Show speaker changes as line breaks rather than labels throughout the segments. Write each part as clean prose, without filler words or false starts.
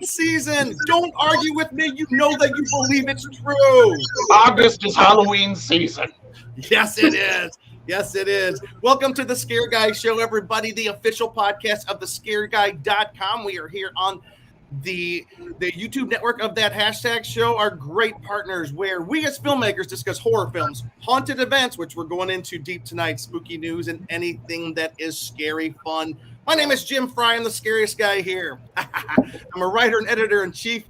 season. Don't argue with me. You know that you believe it's true.
August is Halloween season.
Yes, it is. Yes, it is. Welcome to the Scare Guy Show, everybody, the official podcast of thescareguy.com. We are here on the YouTube network of that hashtag show, our great partners, where we as filmmakers discuss horror films, haunted events, which we're going into deep tonight, spooky news, and anything that is scary fun. My name is Jim Fry. I'm the scariest guy here. I'm a writer and editor-in-chief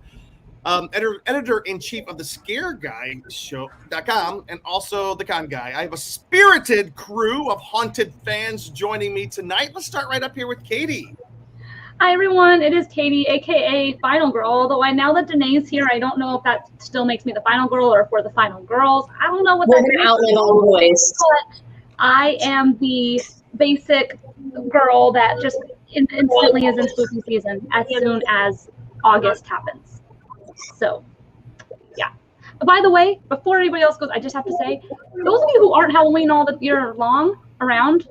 of the ScareGuy.com and also the Con Guy. I have a spirited crew of haunted fans joining me tonight. Let's start right up here with Katie.
Hi everyone, it is Katie, aka Final Girl. Although now that Danae's here, I don't know if that still makes me the final girl or if we're the final girls. I don't know what
we're gonna outlive all boys.
But I am the basic girl that just instantly is in spooky season as soon as August happens. So, yeah. By the way, before anybody else goes, I just have to say, those of you who aren't Halloween all the year long around,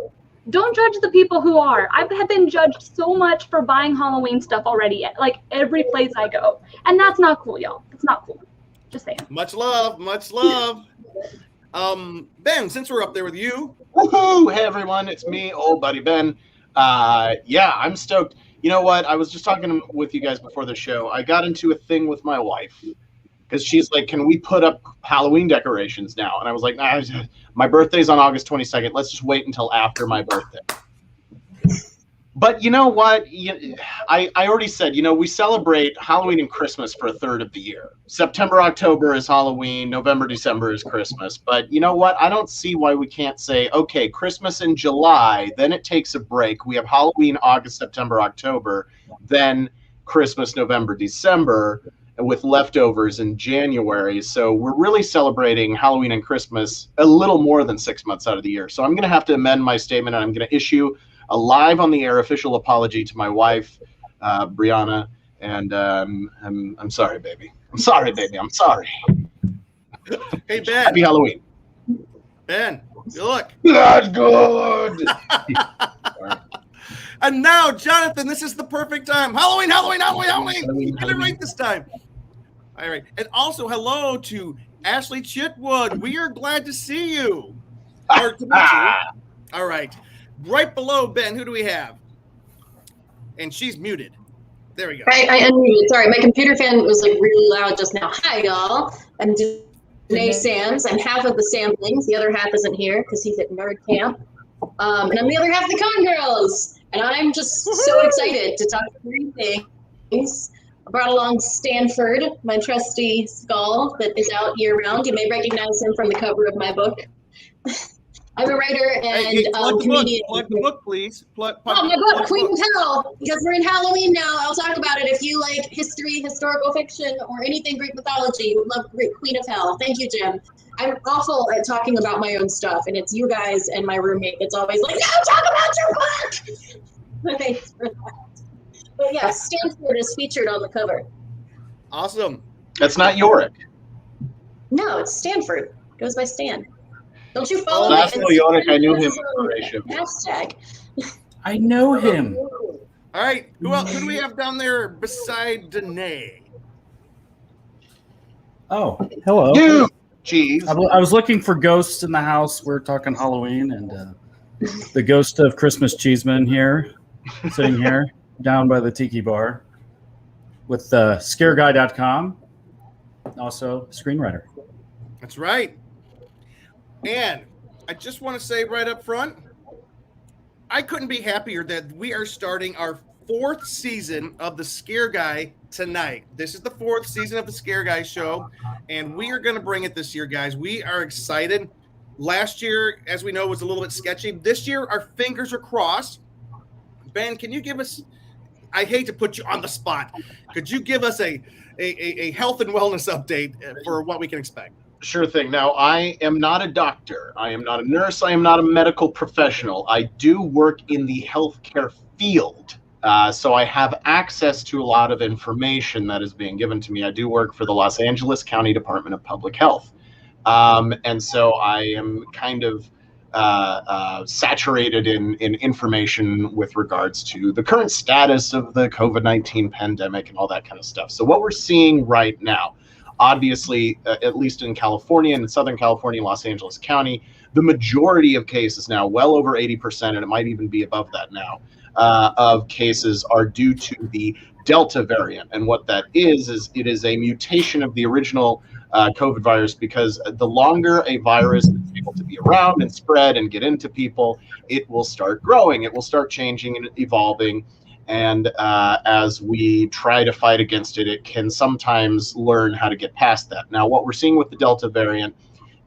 don't judge the people who are. I have been judged so much for buying Halloween stuff already, like every place I go. And that's not cool, y'all. It's not cool. Just saying.
Much love. Much love. Ben, since we're up there with you.
Woohoo! Hey, everyone. It's me, old buddy Ben. Yeah, I'm stoked. You know what? I was just talking with you guys before the show. I got into a thing with my wife because she's like, can we put up Halloween decorations now? And I was like, nah, my birthday's on August 22nd. Let's just wait until after my birthday. But you know what? I already said, we celebrate Halloween and Christmas for a third of the year. September, October is Halloween. November, December is Christmas. But you know what? I don't see why we can't say, okay, Christmas in July, then it takes a break. We have Halloween, August, September, October, then Christmas, November, December, with leftovers in January. So we're really celebrating Halloween and Christmas a little more than 6 months out of the year. So I'm going to have to amend my statement, and I'm going to issue a live on the air official apology to my wife, Brianna, and I'm sorry, baby. I'm sorry, baby. I'm sorry.
Hey, Ben.
Happy Halloween.
Ben, you look.
That's good.
And now, Jonathan, this is the perfect time. Halloween. You get it right this time. All right. And also, hello to Ashley Chitwood. We are glad to see you. Or to meet you. All right. Right below Ben, who do we have? And she's muted. There we go.
I unmuted. Sorry, my computer fan was like really loud just now. Hi, y'all. I'm Danae Sams. I'm half of the Samlings. The other half isn't here because he's at nerd camp. And I'm the other half of the Con Girls. And I'm just so excited to talk three things. I brought along Stanford, my trusty skull that is out year-round. You may recognize him from the cover of my book. I'm a writer and comedian.
Plug the book, please.
My book, Queen of Hell, because we're in Halloween now. I'll talk about it. If you like history, historical fiction, or anything Greek mythology, you would love Queen of Hell. Thank you, Jim. I'm awful at talking about my own stuff, and it's you guys and my roommate that's always like, no, talk about your book! Thanks for that. But yeah, Stanford is featured on the cover.
Awesome.
That's not Yorick.
No, it's Stanford. It goes by Stan. Don't you follow
that's
me?
no Yorick. I knew him.
Hashtag.
I know him.
All right. Who else? Who do we have down there beside Danae?
Oh, hello.
You. Jeez.
I was looking for ghosts in the house. We're talking Halloween, and the ghost of Christmas Cheeseman here, sitting here down by the tiki bar with ScareGuy.com, also screenwriter.
That's right. And I just want to say right up front, I couldn't be happier that we are starting our 4th season of the Scare Guy tonight. This is the 4th season of the Scare Guy show, and we are going to bring it this year, guys. We are excited. Last year, as we know, was a little bit sketchy. This year, our fingers are crossed. Ben, can you give us, I hate to put you on the spot, could you give us a health and wellness update for what we can expect?
Sure thing. Now, I am not a doctor. I am not a nurse. I am not a medical professional. I do work in the healthcare field. So I have access to a lot of information that is being given to me. I do work for the Los Angeles County Department of Public Health. And so I am kind of saturated in information with regards to the current status of the COVID-19 pandemic and all that kind of stuff. So what we're seeing right now, obviously, at least in California and in Southern California, Los Angeles County, the majority of cases now, well over 80%, and it might even be above that now, of cases are due to the Delta variant. And what that is it is a mutation of the original COVID virus, because the longer a virus is able to be around and spread and get into people, it will start growing, it will start changing and evolving. And as we try to fight against it, it can sometimes learn how to get past that. Now, what we're seeing with the Delta variant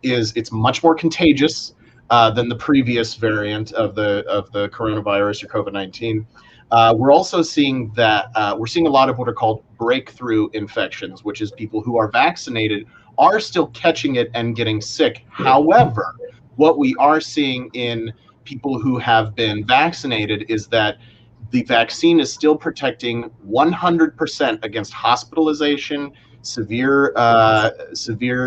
is it's much more contagious than the previous variant of the coronavirus or COVID-19. We're also seeing that we're seeing a lot of what are called breakthrough infections, which is people who are vaccinated are still catching it and getting sick. However, what we are seeing in people who have been vaccinated is that the vaccine is still protecting 100% against hospitalization, severe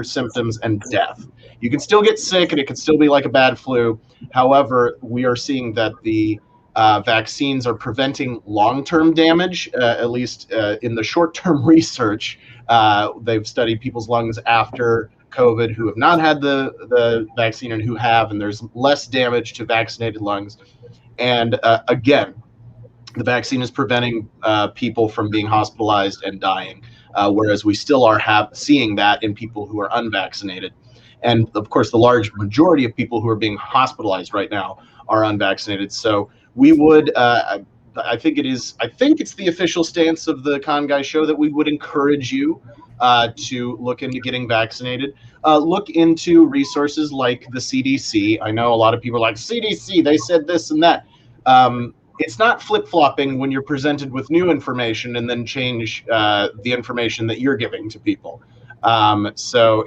symptoms, and death. You can still get sick and it can still be like a bad flu. However, we are seeing that the vaccines are preventing long-term damage, at least in the short-term research. They've studied people's lungs after COVID who have not had the vaccine and who have, and there's less damage to vaccinated lungs. And again, the vaccine is preventing people from being hospitalized and dying, whereas we still are seeing that in people who are unvaccinated. And of course, the large majority of people who are being hospitalized right now are unvaccinated. So we would, I think it's the official stance of the Con Guy Show that we would encourage you to look into getting vaccinated. Look into resources like the CDC. I know a lot of people are like, CDC, they said this and that. It's not flip-flopping when you're presented with new information and then change the information that you're giving to people. So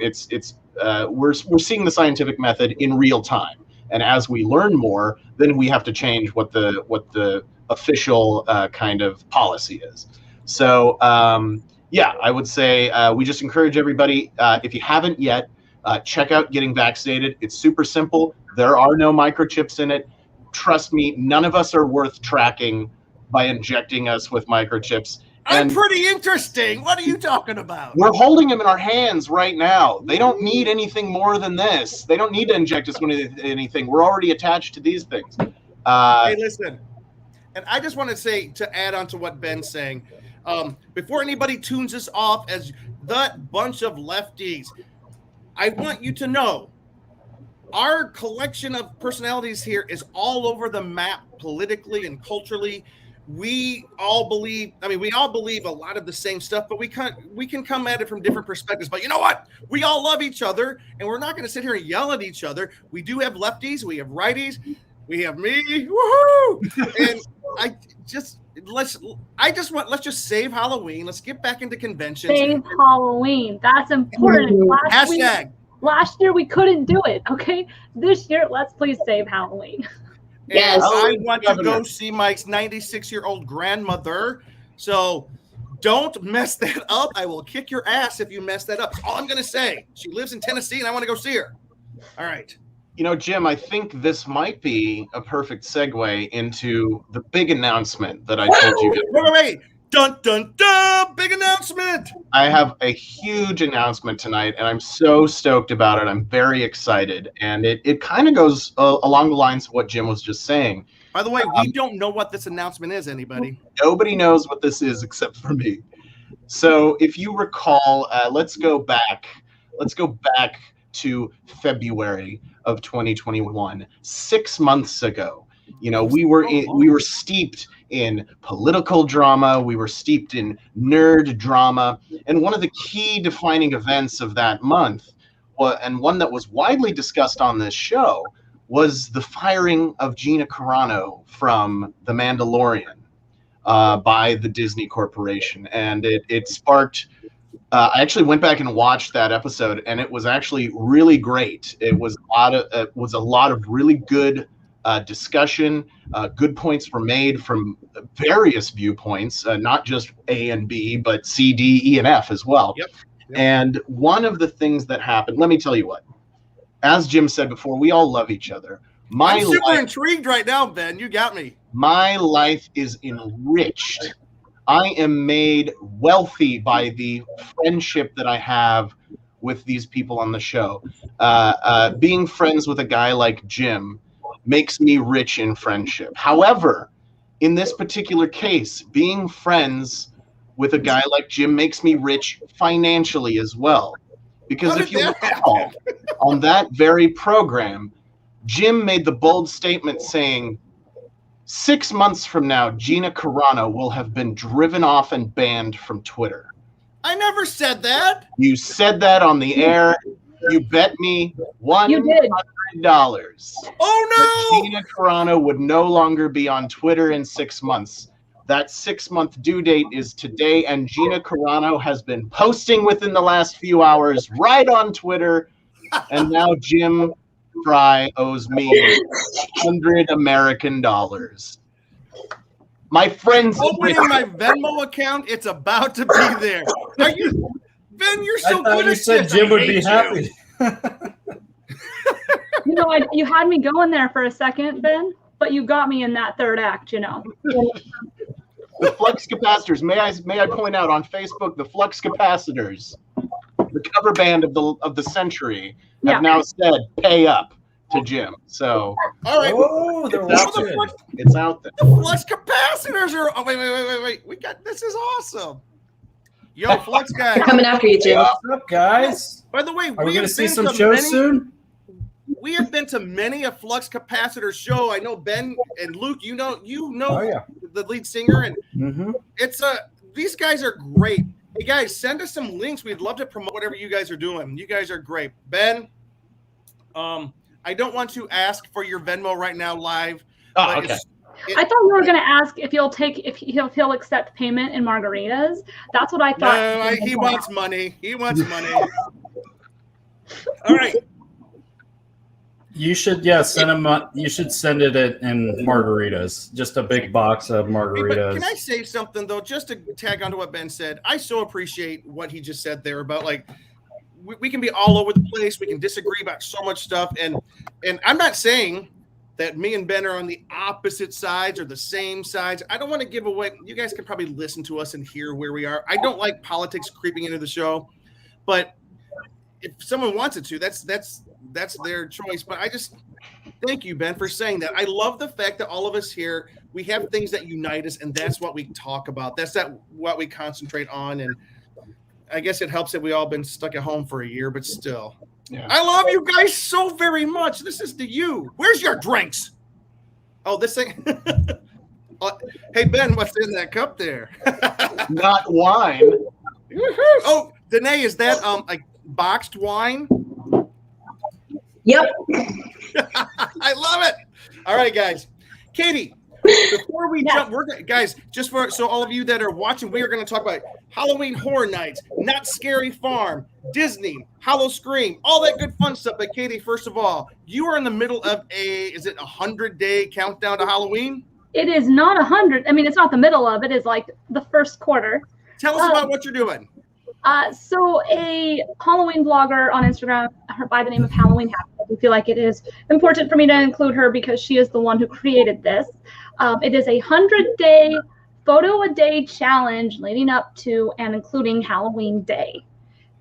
we're seeing the scientific method in real time, and as we learn more, then we have to change what the official kind of policy is. So yeah, I would say we just encourage everybody, if you haven't yet, check out getting vaccinated. It's super simple. There are no microchips in it. Trust me, none of us are worth tracking by injecting us with microchips.
I'm pretty interesting. What are you talking about?
We're holding them in our hands right now. They don't need anything more than this. They don't need to inject us with anything. We're already attached to these things.
Hey, listen. And I just want to say, to add on to what Ben's saying, before anybody tunes us off as that bunch of lefties, I want you to know our collection of personalities here is all over the map politically and culturally. We all believe a lot of the same stuff, but we can come at it from different perspectives. But you know what? We all love each other, and we're not going to sit here and yell at each other. We do have lefties, we have righties, we have me, woohoo! And let's just save Halloween. Let's get back into conventions.
Save Halloween. That's important. Last year we couldn't do it. Okay, this year let's please save Halloween.
Yes.
I want to go see my 96-year-old grandmother. So don't mess that up. I will kick your ass if you mess that up. That's all I'm going to say. She lives in Tennessee, and I want to go see her. All right.
You know, Jim, I think this might be a perfect segue into the big announcement that I told you.
Wait. Dun, dun, dun. Big announcement.
I have a huge announcement tonight, and I'm so stoked about it. I'm very excited. And it kind of goes along the lines of what Jim was just saying.
By the way, we don't know what this announcement is, anybody.
Nobody knows what this is except for me. So if you recall, let's go back to February of 2021, 6 months ago. You know, we were steeped in political drama. We were steeped in nerd drama. And one of the key defining events of that month, and one that was widely discussed on this show, was the firing of Gina Carano from The Mandalorian by the Disney Corporation. And it sparked, I actually went back and watched that episode, and it was actually really great. It was a lot of really good discussion. Good points were made from various viewpoints, not just A and B, but C, D, E, and F as well.
Yep.
And one of the things that happened, let me tell you what, as Jim said before, we all love each other.
I'm super intrigued right now, Ben. You got me.
My life is enriched. I am made wealthy by the friendship that I have with these people on the show. Being friends with a guy like Jim makes me rich in friendship. However, in this particular case, being friends with a guy like Jim makes me rich financially as well. Because if you recall, on that very program, Jim made the bold statement saying, 6 months from now, Gina Carano will have been driven off and banned from Twitter.
I never said that.
You said that on the air. You bet me $100.
Oh, no!
Gina Carano would no longer be on Twitter in 6 months. That 6-month due date is today, and Gina Carano has been posting within the last few hours right on Twitter, and now Jim Fry owes me $100 American. My friends,
opening my Venmo account. It's about to be there. Are you, Ben? You're so good.
You said
this.
Jim would be happy.
You know, you had me going there for a second, Ben, but you got me in that third act. You know.
The flux capacitors. May I point out on Facebook, the flux capacitors, the cover band of the century, have now said pay up to Jim. So
all right,
it's out there.
The flux capacitors are. Oh, wait. We got this. Is awesome. Yo, flux guys,
they're coming after you, Jim.
What's up, guys?
By the way,
are we going to see some shows soon?
We have been to many a flux capacitor show. I know Ben and Luke. You know, the lead singer, and it's these guys are great. Hey guys, send us some links. We'd love to promote whatever you guys are doing. You guys are great. Ben, I don't want to ask for your Venmo right now live.
Oh, okay.
I thought you were going to ask if he'll accept payment in margaritas. That's what I thought.
No, he wants money. He wants money. All right.
You should send him. You should send it in margaritas. Just a big box of margaritas.
Can I say something though? Just to tag onto what Ben said, I so appreciate what he just said there about like we can be all over the place. We can disagree about so much stuff, and I'm not saying that me and Ben are on the opposite sides or the same sides. I don't want to give away. You guys can probably listen to us and hear where we are. I don't like politics creeping into the show, but if someone wants it to, that's their choice. But I just thank you, Ben, for saying that. I love the fact that all of us here, we have things that unite us, and that's what we talk about. That's what we concentrate on. And I guess it helps that we all been stuck at home for a year, but still. Yeah. I love you guys so very much. This is to you. Where's your drinks? Oh, this thing. Hey, Ben, what's in that cup there?
Not wine.
Oh, Danae, is that like boxed wine?
Yep.
I love it. All right, guys. Katie, before we jump, guys, just so all of you that are watching, we are going to talk about Halloween Horror Nights, Not Scary Farm, Disney, Howl-O-Scream, all that good fun stuff. But Katie, first of all, you are in the middle of is it 100-day countdown to Halloween?
It is not 100. I mean, it's not the middle of it. It's like the first quarter.
Tell us about what you're doing.
So a Halloween blogger on Instagram, her by the name of Halloween Happy. I feel like it is important for me to include her because she is the one who created this. It is a 100-day photo a day challenge leading up to and including Halloween Day.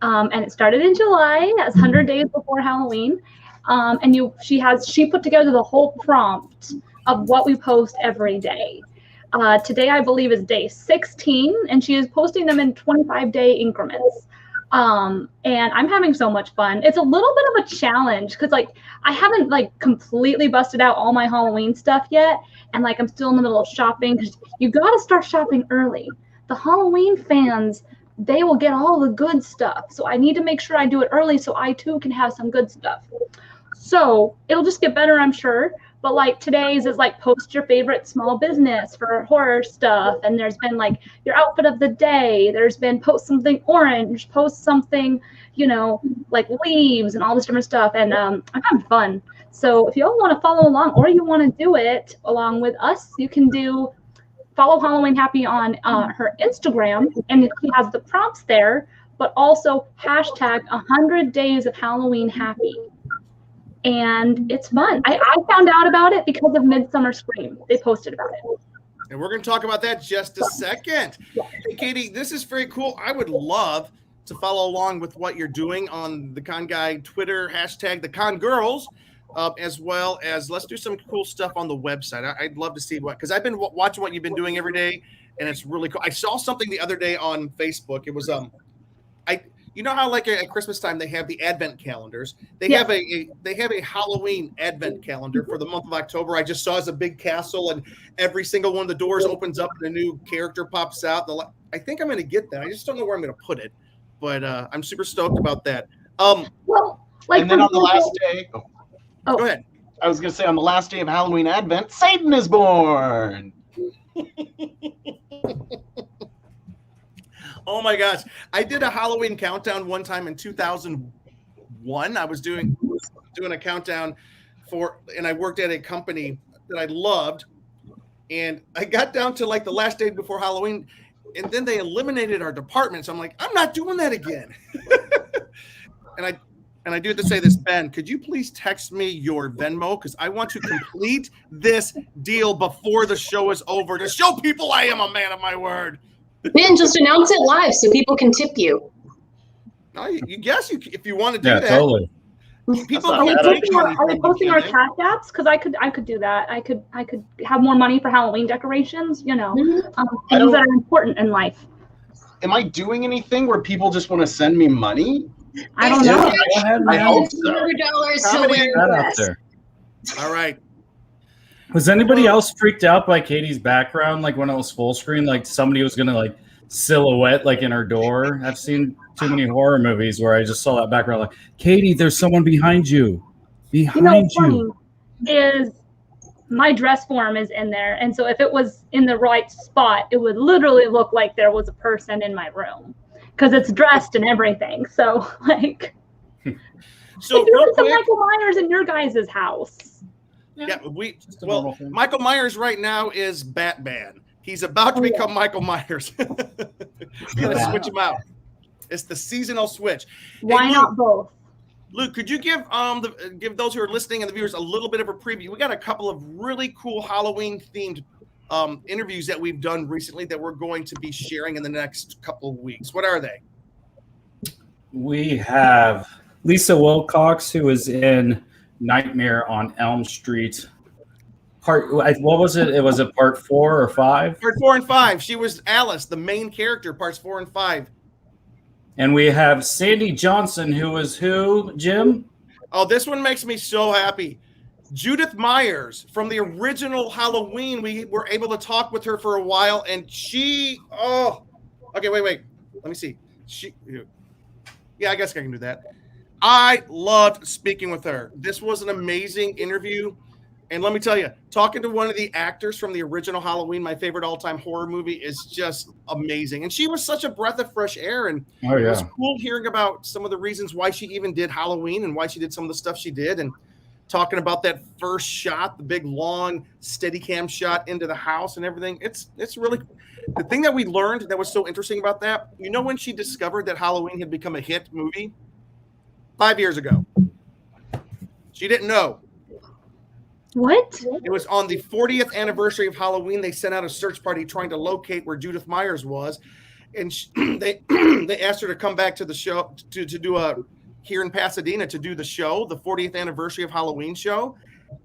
And it started in July, as 100 days before Halloween. And she put together the whole prompt of what we post every day. Today, I believe, is day 16, and she is posting them in 25-day increments. And I'm having so much fun. It's a little bit of a challenge because, like, I haven't, like, completely busted out all my Halloween stuff yet. And, like, I'm still in the middle of shopping because you got to start shopping early. The Halloween fans, they will get all the good stuff. So I need to make sure I do it early so I, too, can have some good stuff. So it'll just get better, I'm sure. But like today's is like post your favorite small business for horror stuff. And there's been like your outfit of the day. There's been post something orange, post something, like leaves and all this different stuff. And I'm having fun. So if you all want to follow along or you want to do it along with us, you can follow Halloween Happy on her Instagram. And she has the prompts there, but also hashtag 100 days of Halloween Happy. and it's fun. I found out about it because of Midsummer Scream. They posted about it.
And we're going to talk about that just a second. Hey, Katie, this is very cool. I would love to follow along with what you're doing on the Con Guy Twitter, hashtag the Con Girls, as well as let's do some cool stuff on the website. I'd love to see what, because I've been watching what you've been doing every day, and it's really cool. I saw something the other day on Facebook. It was you know how like at Christmas time they have the Advent calendars. They have a Halloween Advent calendar for the month of October. I just saw it's a big castle, and every single one of the doors opens up and a new character pops out. I think I'm going to get that. I just don't know where I'm going to put it, but I'm super stoked about that.
Well, like,
and then on the last day,
oh,
go ahead.
I was going to say on the last day of Halloween Advent, Satan is born.
Oh my gosh. I did a Halloween countdown one time in 2001. I was doing a countdown and I worked at a company that I loved. And I got down to like the last day before Halloween, and then they eliminated our department. So I'm like, I'm not doing that again. And I do have to say this, Ben, could you please text me your Venmo? Because I want to complete this deal before the show is over to show people I am a man of my word.
Ben, just announce it live so people can tip you.
No, you guess if you want to do
Yeah,
that.
totally.
People
are we
can't make money from
posting our
it.
cash apps? Because I could do that. I could have more money for Halloween decorations. You know, things that are important in life.
Am I doing anything where people just want to send me money?
I don't know.
I hope so.
$100
How
to
many-
wear
That
a
out
dress.
there.
All right.
Was anybody else freaked out by Katie's background, like when it was full screen, like somebody was gonna like silhouette like in her door? I've seen too many horror movies where I just saw that background, like, Katie, there's someone behind you.
You know what's funny is my dress form is in there, and so if it was in the right spot, it would literally look like there was a person in my room because it's dressed and everything. So like,
So
if you
real
were some
quick,
Michael Myers in your guys' house.
yeah,
Just a normal
well,
thing.
Michael Myers right now is Batman. He's about to become Michael Myers. You gotta switch him out. It's the seasonal switch.
Why
Hey,
not both?
Luke, could you give give those who are listening and the viewers a little bit of a preview? We got a couple of really cool Halloween themed interviews that we've done recently that we're going to be sharing in the next couple of weeks. What are they?
We have Lisa Wilcox, who is in Nightmare on Elm Street. What was it? It was a part 4 or 5?
Part 4 and 5. She was Alice, the main character, parts 4 and 5.
And we have Sandy Johnson, who is who, Jim?
Oh, this one makes me so happy. Judith Myers from the original Halloween. We were able to talk with her for a while, and okay, wait. Let me see. Yeah, I guess I can do that. I loved speaking with her. This was an amazing interview. And let me tell you, talking to one of the actors from the original Halloween, my favorite all-time horror movie, is just amazing. And she was such a breath of fresh air. And
Oh,
it was
yeah.
cool hearing about some of the reasons why she even did Halloween and why she did some of the stuff she did. And talking about that first shot, the big, long, steady cam shot into the house and everything. It's really the thing that we learned that was so interesting about that. You know, when she discovered that Halloween had become a hit movie 5 years ago, she didn't know.
What?
It was on the 40th anniversary of Halloween. They sent out a search party trying to locate where Judith Myers was, and they asked her to come back to the show to do here in Pasadena to do the show, the 40th anniversary of Halloween show.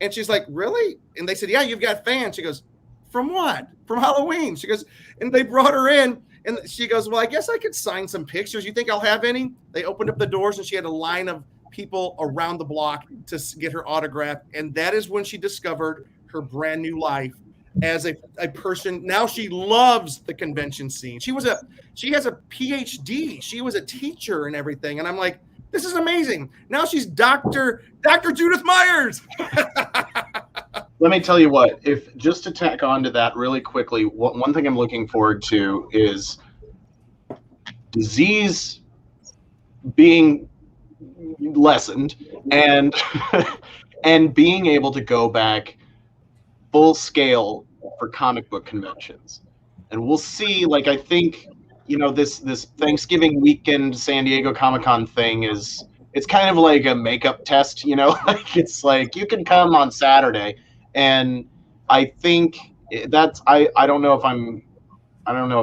And she's like, really? And they said, yeah, you've got fans. She goes, from what? From Halloween. She goes, and they brought her in, and she goes, well, I guess I could sign some pictures. You think I'll have any? They opened up the doors, and she had a line of people around the block to get her autograph. And that is when she discovered her brand new life as a person. Now she loves the convention scene. She has a PhD. She was a teacher and everything. And I'm like, this is amazing. Now she's Dr. Judith Myers.
Let me tell you what, if just to tack on to that really quickly, one thing I'm looking forward to is disease being lessened and and being able to go back full scale for comic book conventions. And we'll see, like, I think, you know, this Thanksgiving weekend San Diego Comic-Con thing is it's kind of like a makeup test, you know. Like it's like you can come on Saturday, and I think that's I don't know if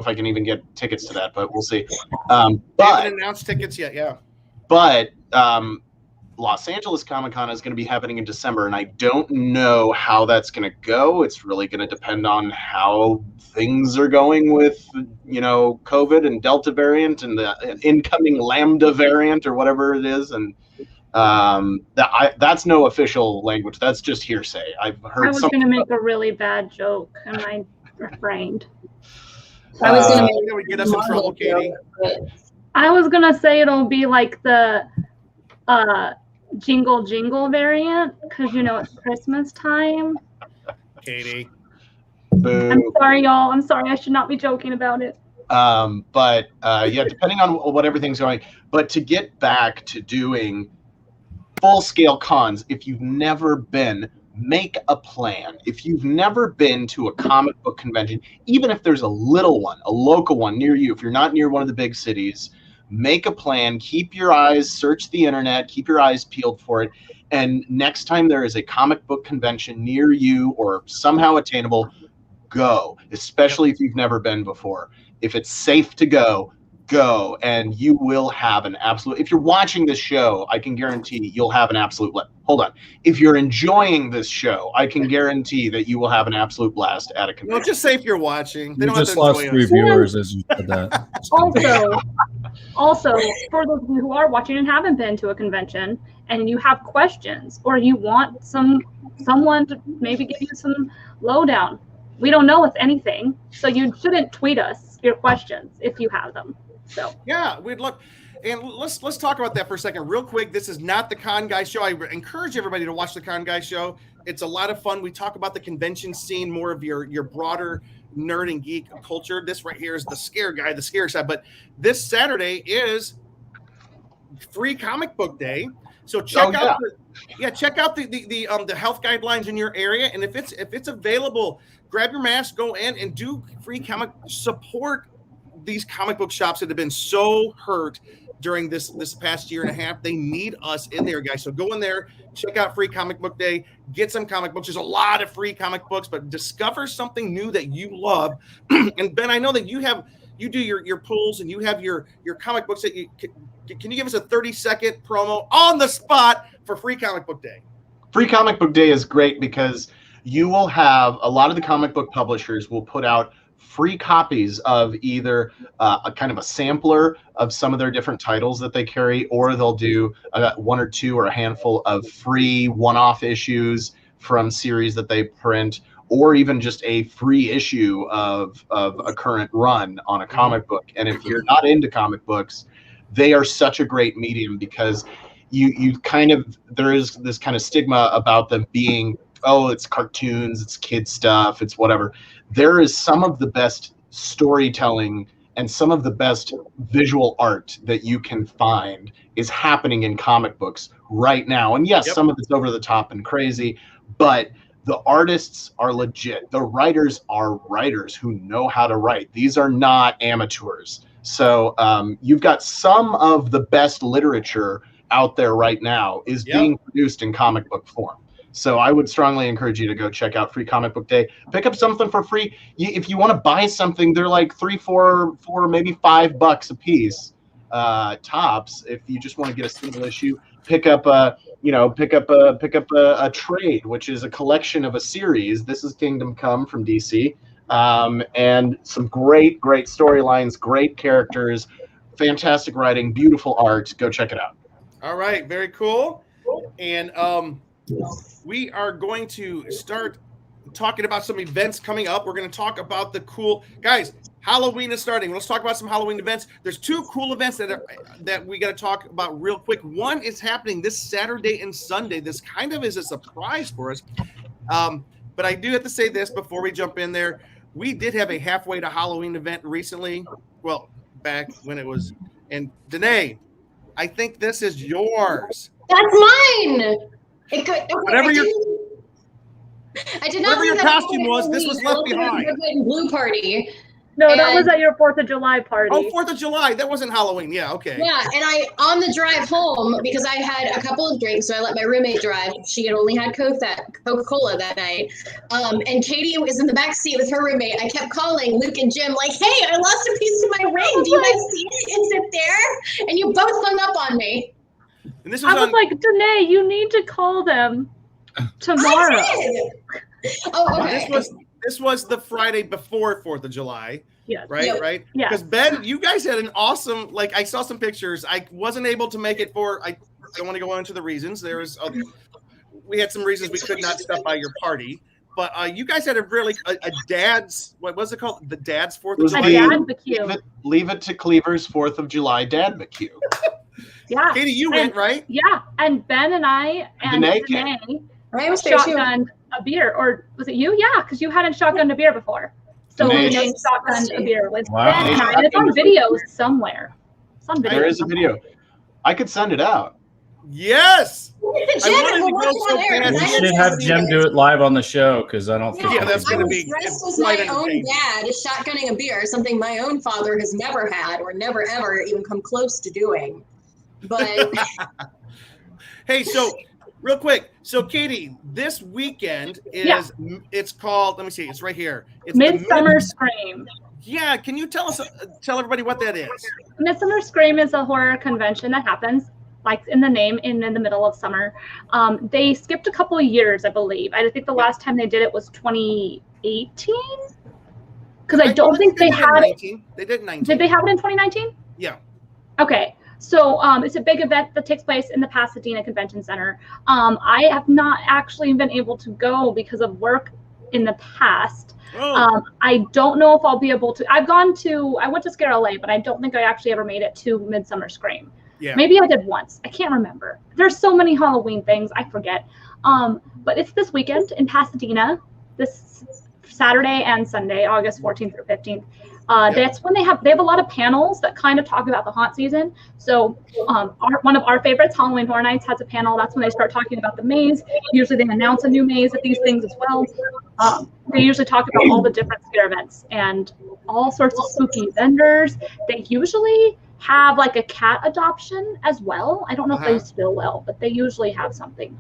I can even get tickets to that, but we'll see.
They haven't
But
announced tickets yet. Yeah.
but Los Angeles Comic Con is going to be happening in December, and I don't know how that's going to go. It's really going to depend on how things are going with, you know, COVID and Delta variant and the incoming Lambda variant or whatever it is. And that's no official language. That's just hearsay. I've heard.
I was going to make a really bad joke, and I refrained.
I was going to
You know, we get us in trouble, Katie.
I was going to say it'll be like the jingle jingle variant, because you know it's Christmas time.
Katie.
Boo.
I'm sorry, y'all. I'm sorry. I should not be joking about it.
But yeah, depending on what everything's going. But to get back to doing full-scale cons, if you've never been, make a plan. If you've never been to a comic book convention, even if there's a little one, a local one near you, if you're not near one of the big cities, make a plan, keep your eyes, search the internet, keep your eyes peeled for it. And next time there is a comic book convention near you or somehow attainable, go, especially if you've never been before. If it's safe to go, go, and you will have an absolute, if you're watching this show, I can guarantee you'll have an absolute, hold on. If you're enjoying this show, I can guarantee that you will have an absolute blast at a convention.
Well, just say if you're watching. They
You
don't have
just
to
lost
enjoy
3
us.
viewers as you said that.
Also, for those of you who are watching and haven't been to a convention, and you have questions, or you want someone to maybe give you some lowdown, we don't know anything, so you shouldn't tweet us your questions if you have them. So
Yeah, we'd love, and let's talk about that for a second, real quick. This is not the Con Guy Show. I encourage everybody to watch the Con Guy Show. It's a lot of fun. We talk about the convention scene, more of your broader nerd and geek culture. This right here is the scare guy, the scare side. But this Saturday is free comic book day. So check out the health guidelines in your area, and if it's available, grab your mask, go in and do free comic support these comic book shops that have been so hurt during this past year and a half. They need us in there, guys. So go in there, check out Free Comic Book Day, get some comic books. There's a lot of free comic books, but discover something new that you love. And Ben, I know that you do your pulls and you have your comic books that you can you give us a 30-second promo on the spot for Free Comic Book Day?
Free Comic Book Day is great because you will have a lot of the comic book publishers will put out free copies of either a kind of a sampler of some of their different titles that they carry, or they'll do 1 or 2 or a handful of free one-off issues from series that they print, or even just a free issue of a current run on a comic book. And if you're not into comic books, they are such a great medium because you kind of, there is this kind of stigma about them being, oh, it's cartoons, it's kid stuff, it's whatever. There is some of the best storytelling and some of the best visual art that you can find is happening in comic books right now. And yes, some of it's over the top and crazy, but the artists are legit. The writers are writers who know how to write. These are not amateurs. So you've got some of the best literature out there right now is being produced in comic book form. So I would strongly encourage you to go check out Free Comic Book Day. Pick up something for free. If you want to buy something, they're like $3, $4, maybe $5 a piece, tops. If you just want to get a single issue, pick up a trade, which is a collection of a series. This is Kingdom Come from DC, and some great storylines, great characters, fantastic writing, beautiful art. Go check it out.
All right, very cool. And we are going to start talking about some events coming up. We're going to talk about the cool guys. Halloween is starting. Let's talk about some Halloween events. There's 2 cool events that we got to talk about real quick. One is happening this Saturday and Sunday. This kind of is a surprise for us. But I do have to say this before we jump in there. We did have a halfway to Halloween event recently. Well, back when it was. And Danae, I think this is yours.
That's mine. It could, okay,
Whatever
I did not
whatever your
leave that
costume was, this was left behind.
Red, white, and blue party.
No, that was
And-
at your 4th of July party.
Oh, 4th of July. That wasn't Halloween. Yeah, okay.
Yeah, and on the drive home, because I had a couple of drinks, so I let my roommate drive. She had only had Coca-Cola that night. And Katie was in the back seat with her roommate. I kept calling Luke and Jim, like, hey, I lost a piece of my ring. Do you guys see it? Is it there? And you both hung up on me.
And this was
I was
on,
like, Danae, you need to call them tomorrow.
I did. Oh, okay.
this was the Friday before 4th of July.
Yes.
Right,
Yep.
right.
Yeah.
Because Ben, you guys had an awesome. Like, I saw some pictures. I wasn't able to make it for. I don't want to go into the reasons. We had some reasons we could not stop by your party. But you guys had a really a dad's. What was it called? The dad's 4th
It was
of
A
July.
dad barbecue.
Leave it to Cleaver's 4th of July dad barbecue.
Yeah.
Katie, you went, right?
Yeah. And Ben and I and
Danae
Danae
I was there too.
shotgunned a beer. Or was it you? Yeah, because you hadn't shotgunned a beer before. So
Danae-
Danae shotgunned a beer with
Wow.
Ben and I. And it's on video somewhere. It's on video.
There is a video. I could send it out.
Yes.
Jim,
wanted to
we'll
go
watch
so
on air,
bad.
because
We
I
should
haven't
have
seen
Jim
it.
do it live on the show because I don't think
Yeah, that's
I
gonna
was
be
dressed as
quite
my own
entertaining.
dad, shotgunning a beer, something my own father has never had or never ever even come close to doing. But
Hey, so real quick. So Katie, this weekend is it's called. Let me see. It's right here. It's the
Midsummer Scream.
Yeah, can you tell everybody what that is?
Midsummer Scream is a horror convention that happens, like in the name, in the middle of summer. They skipped a couple of years, I believe. I think the last time they did it was 2018. Because I don't think they had it.
19. They did 19.
Did they have it in 2019?
Yeah.
Okay. So it's a big event that takes place in the Pasadena Convention Center. I have not actually been able to go because of work in the past.
Oh,
I don't know if I'll be able to. I went to Scare LA, but I don't think I actually ever made it to Midsummer Scream.
yeah.
Maybe I did once. I can't remember. There's so many Halloween things, I forget. But it's this weekend in Pasadena, this Saturday and Sunday, August 14th through 15th. That's when they have a lot of panels that kind of talk about the haunt season. So one of our favorites, Halloween Horror Nights, has a panel. That's when they start talking about the maze. Usually they announce a new maze at these things as well. They usually talk about all the different scare events and all sorts of spooky vendors. They usually have like a cat adoption as well. I don't know if they still will, but they usually have something.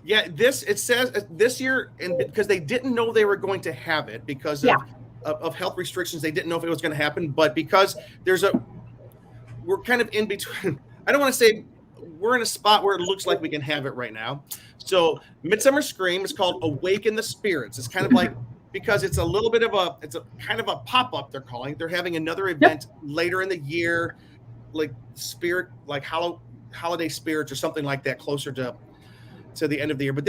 Yeah, it says this year, and because they didn't know they were going to have it because of health restrictions, they didn't know if it was going to happen. But because we're kind of in between. I don't want to say we're in a spot where it looks like we can have it right now. So Midsummer Scream is called Awaken the Spirits. It's kind of like, because it's a little bit of it's a kind of a pop-up they're calling. They're having another event later in the year, like holiday spirits or something like that, closer to the end of the year. But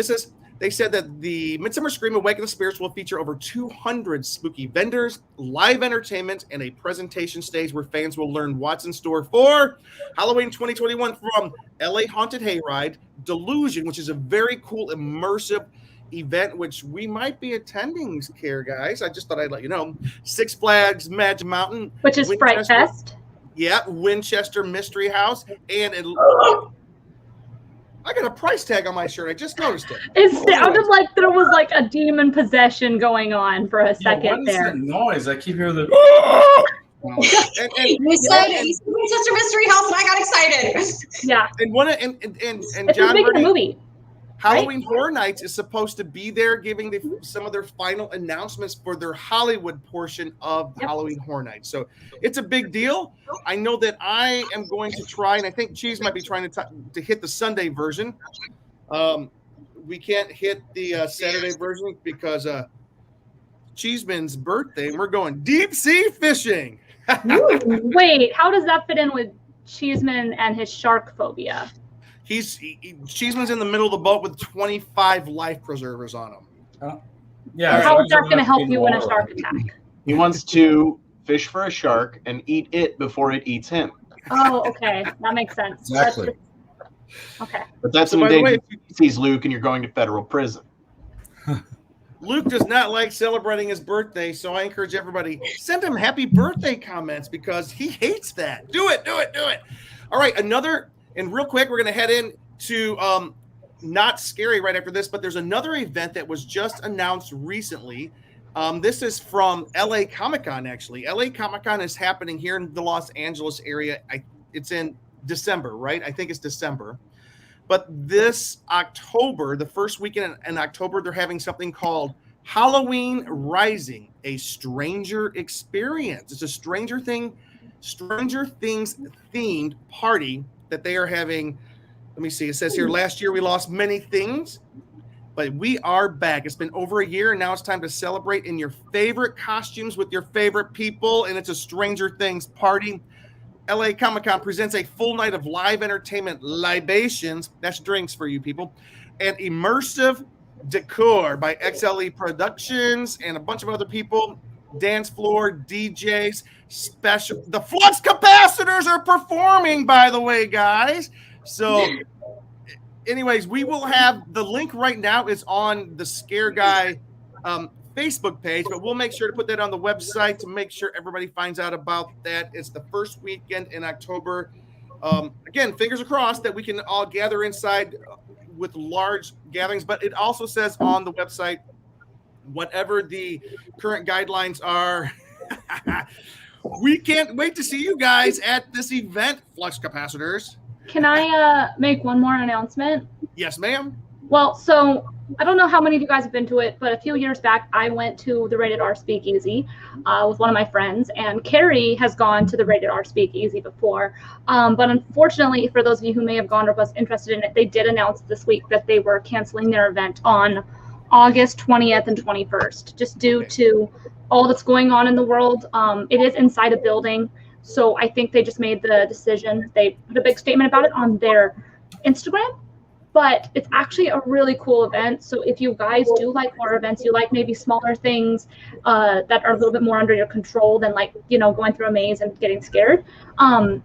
they said that the Midsummer Scream Awaken the Spirits will feature over 200 spooky vendors, live entertainment, and a presentation stage where fans will learn what's in store for Halloween 2021 from LA Haunted Hayride, Delusion, which is a very cool, immersive event, which we might be attending, care guys. I just thought I'd let you know. Six Flags Magic Mountain.
Which is Fright
Winchester-
Fest.
Yeah, Winchester Mystery House. And I got a price tag on my shirt. I just noticed it.
It sounded like there was like a demon possession going on for a second
what is
there.
that noise? I keep hearing the.
And
you said Winchester Mystery House, and I got excited.
Yeah,
and
it's
John
making a
Murray,
movie.
Halloween Horror Nights is supposed to be there giving some of their final announcements for their Hollywood portion of Halloween Horror Nights. So it's a big deal. I know that I am going to try, and I think Cheese might be trying to hit the Sunday version. We can't hit the Saturday version because Cheeseman's birthday, and we're going deep sea fishing.
Wait, how does that fit in with Cheeseman and his shark phobia?
Cheeseman's in the middle of the boat with 25 life preservers on him.
Yeah.
How is that going to help you in a shark attack?
He wants to fish for a shark and eat it before it eats him.
Oh, okay, that makes sense.
Exactly.
Okay.
But that's
So
an
by the way,
endangered species, Luke, and you're going to federal prison.
Luke does not like celebrating his birthday, so I encourage everybody, send him happy birthday comments because he hates that. Do it. All right, and real quick, we're going to head into not scary right after this, but there's another event that was just announced recently This is from LA Comic-Con, actually. LA Comic-Con is happening here in the Los Angeles area. It's in December, right? I think it's December. But this October, the first weekend in October, they're having something called Halloween Rising, a Stranger Experience. It's a Stranger Things themed party that they are having. Let me see. It says here, last year we lost many things, but we are back. It's been over a year, and now it's time to celebrate in your favorite costumes with your favorite people, and it's a Stranger Things party. LA Comic-Con presents a full night of live entertainment libations, that's drinks for you people, and immersive decor by XLE Productions and a bunch of other people, dance floor, DJs, special. The Flux Capacitors are performing, by the way, guys. So anyways, we will have the link right now is on the Scare Guy Facebook page, but we'll make sure to put that on the website to make sure everybody finds out about that. It's the first weekend in October. Again, fingers crossed that we can all gather inside with large gatherings, but it also says on the website, whatever the current guidelines are, we can't wait to see you guys at this event, Flux Capacitors.
Can I make one more announcement?
Yes, ma'am.
Well, so I don't know how many of you guys have been to it, but a few years back, I went to the Rated R Speakeasy with one of my friends, and Carrie has gone to the Rated R Speakeasy before. But unfortunately, for those of you who may have gone or was interested in it, they did announce this week that they were canceling their event on August 20th and 21st, just due to all that's going on in the world. It is inside a building, so I think they just made the decision. They put a big statement about it on their Instagram. But it's actually a really cool event. So if you guys do like horror events, you like maybe smaller things that are a little bit more under your control than like, going through a maze and getting scared.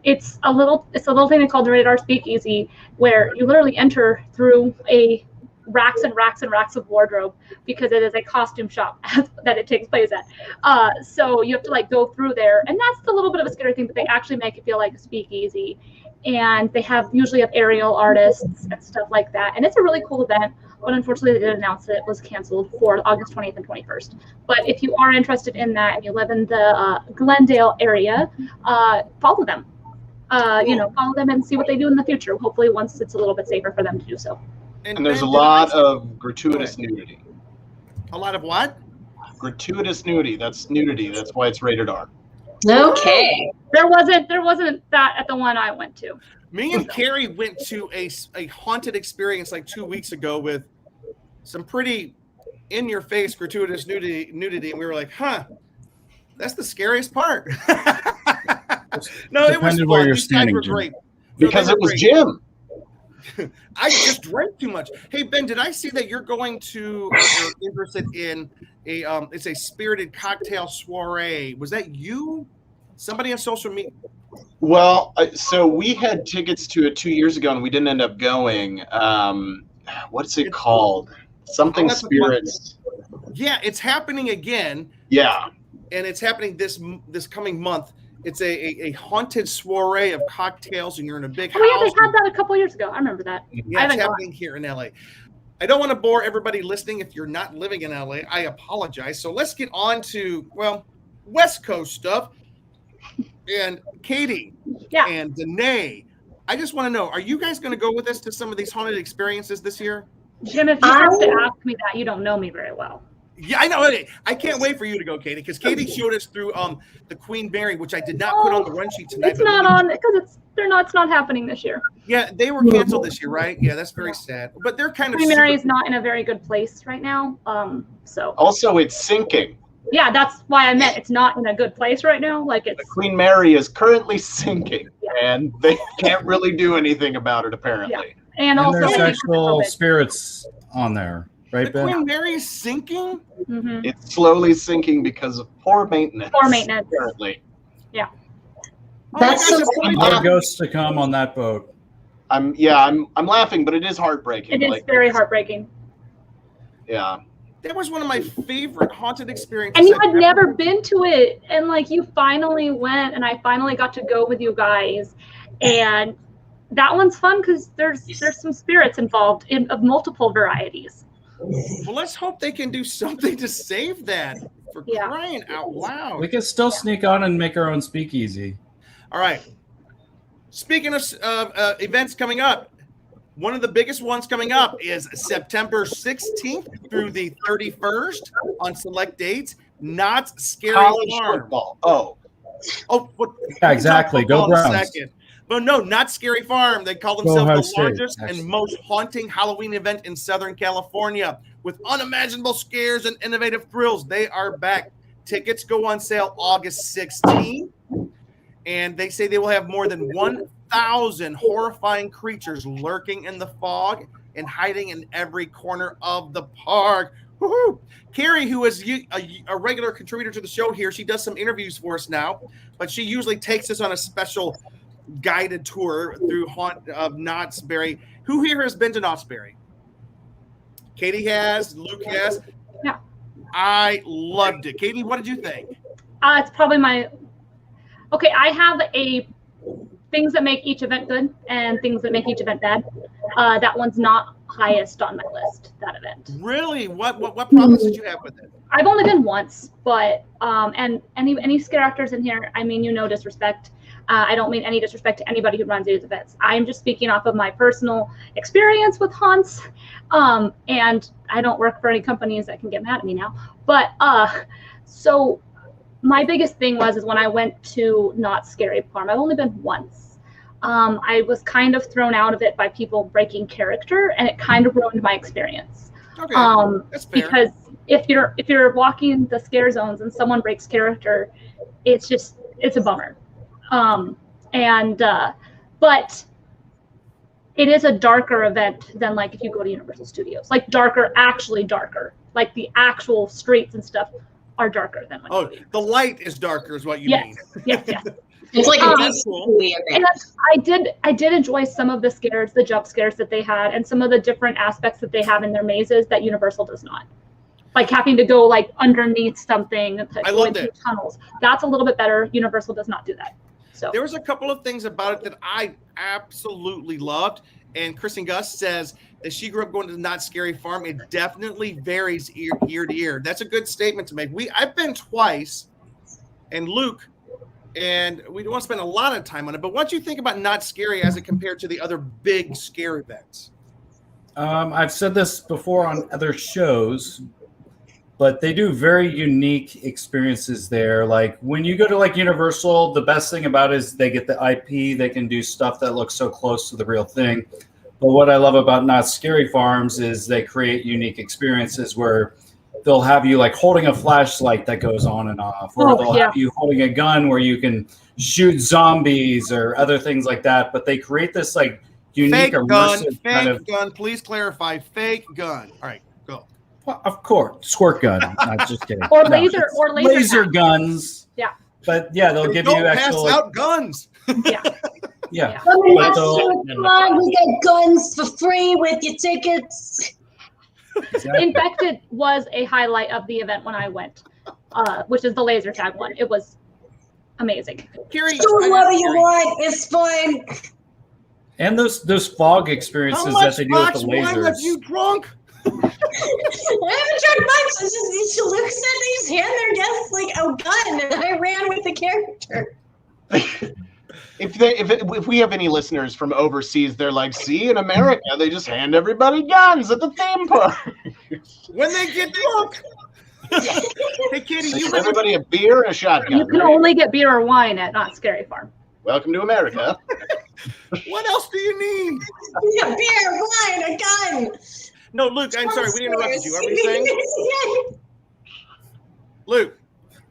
It's a little thing they call the Rated R Speakeasy, where you literally enter through racks and racks and racks of wardrobe, because it is a costume shop that it takes place at. So you have to like go through there, and that's a little bit of a scary thing, but they actually make it feel like a speakeasy. And they usually have aerial artists and stuff like that. And it's a really cool event, but unfortunately they did announce that it was canceled for August 20th and 21st. But if you are interested in that and you live in the Glendale area, follow them. Follow them and see what they do in the future. Hopefully once it's a little bit safer for them to do so.
And there's a lot of gratuitous nudity.
A lot of what?
Gratuitous nudity. That's nudity. That's why it's rated R.
Okay.
There wasn't that at the one I went to.
Me and Carrie went to a haunted experience like 2 weeks ago with some pretty in-your-face gratuitous nudity, and we were like, that's the scariest part. No, it was fun. These guys were great.
Because it was Jim.
I just drank too much. Hey, Ben, did I see that you're going to or interested in it's a spirited cocktail soiree? Was that you? Somebody on social media?
Well, so we had tickets to it 2 years ago, and we didn't end up going. What's it called? Something spirits.
Yeah, it's happening again.
Yeah.
And it's happening this coming month. It's a haunted soiree of cocktails, and you're in a big house.
Oh, yeah, they had that a couple years ago. I remember that.
Yeah, it's happening here in LA. I don't want to bore everybody listening. If you're not living in LA, I apologize. So let's get on to, West Coast stuff. And Katie and Danae, I just want to know, are you guys going to go with us to some of these haunted experiences this year?
Jim, if you have to ask me that, you don't know me very well.
Yeah, I know. I can't wait for you to go, Katie, because Katie showed us through the Queen Mary, which I did not put on the run sheet tonight.
It's not on because it's not happening this year.
Yeah, they were canceled this year, right? Yeah, that's very sad. But they're kind of
Queen Mary is not in a very good place right now. So
also it's sinking.
Yeah, that's why I meant it's not in a good place right now. Like it's
the Queen Mary is currently sinking, and they can't really do anything about it apparently.
Yeah. And also
there's actual spirits on there. Right,
the Queen Mary's sinking?
Mm-hmm.
It's slowly sinking because of poor maintenance. Apparently.
Yeah.
That's
more ghosts to come on that boat.
I'm laughing, but it is heartbreaking.
It is very heartbreaking.
Yeah.
That was one of my favorite haunted experiences.
And you had never been to it, and like you finally went, and I finally got to go with you guys, and that one's fun because there's some spirits involved of multiple varieties.
Well, let's hope they can do something to save that, for
Yeah.
crying out loud.
We can still sneak on and make our own speakeasy.
All right. Speaking of events coming up, one of the biggest ones coming up is September 16th through the 31st on select dates. Not Scary
College
Farm.
football.
Oh,
Yeah, exactly. Go
football in a
Browns.
second. But no, Not Scary Farm. They call
Go
themselves
Ohio
the
State,
largest
actually.
and most haunting Halloween event in Southern California with unimaginable scares and innovative thrills. They are back. Tickets go on sale August 16th. And they say they will have more than 1,000 horrifying creatures lurking in the fog and hiding in every corner of the park. Woohoo! Carrie, who is a regular contributor to the show here, she does some interviews for us now, but she usually takes us on a special guided tour through haunt of Knott's Berry. Who here has been to Knott's Berry? Katie has, Luke has.
Yeah.
I loved it. Katie, what did you think?
It's probably my. Okay, I have a things that make each event good and things that make each event bad. That one's not highest on my list. That event.
Really? What problems did you have with it?
I've only been once, but and any scare actors in here, I mean, disrespect. I don't mean any disrespect to anybody who runs these events. I'm just speaking off of my personal experience with haunts, and I don't work for any companies that can get mad at me now. But so my biggest thing is when I went to Not Scary Farm. I've only been once. I was kind of thrown out of it by people breaking character, and it kind of ruined my experience.
Okay, that's fair.
Because if you're walking the scare zones and someone breaks character, it's a bummer. But it is a darker event than like if you go to Universal Studios, like actually darker, like the actual streets and stuff are darker than what you
the light is darker is what you mean.
Yes.
It's like a
That's cool.
DC event.
And I did enjoy some of the scares, the jump scares that they had, and some of the different aspects that they have in their mazes that Universal does not. Like having to go like underneath something,
I love
through
that.
tunnels. That's a little bit better. Universal does not do that. So
There was a couple of things about it that I absolutely loved. And Kristen Gus says that she grew up going to the Not Scary Farm. It definitely varies year to year. That's a good statement to make. I've been twice, and Luke, and we don't want to spend a lot of time on it, but what do you think about Not Scary as it compared to the other big scare events?
I've said this before on other shows, but they do very unique experiences there. Like when you go to like Universal, the best thing about it is they get the IP. They can do stuff that looks so close to the real thing. But what I love about Not Scary Farms is they create unique experiences where they'll have you like holding a flashlight that goes on and off, or they'll have you holding a gun where you can shoot zombies or other things like that. But they create this like unique
fake gun. Please clarify. Fake gun. All right, go.
Well, of course, squirt gun. Not just kidding.
or
No,
laser
it's
or laser
laser
tag.
guns.
Yeah.
But yeah, they'll give
Don't
you
pass
actual
out guns.
Yeah.
yeah.
Come and
But
watch
they'll-
it. Come on, we got guns for free with your tickets.
Exactly.
Infected was a highlight of the event when I went, which is the laser tag one. It was amazing.
Carrie,
Do whatever you want. It's fine.
And those fog
how
experiences that
much
they do with
box
the
wine have
lasers.
you drunk?
I haven't tried much. It's just she looks at these hand their guests like a gun, and I ran with the character.
If we have any listeners from overseas, they're like, see, in America, they just hand everybody guns at the theme park.
When they get drunk. Hey, Katie,
They
you
give
live in
everybody a beer and a shotgun.
You can
right?
only get beer or wine at Not Scary Farm.
Welcome to America.
What else do you need?
Yeah, beer, wine, a gun.
No, Luke, I'm sorry, we interrupted you. Are we saying? Luke,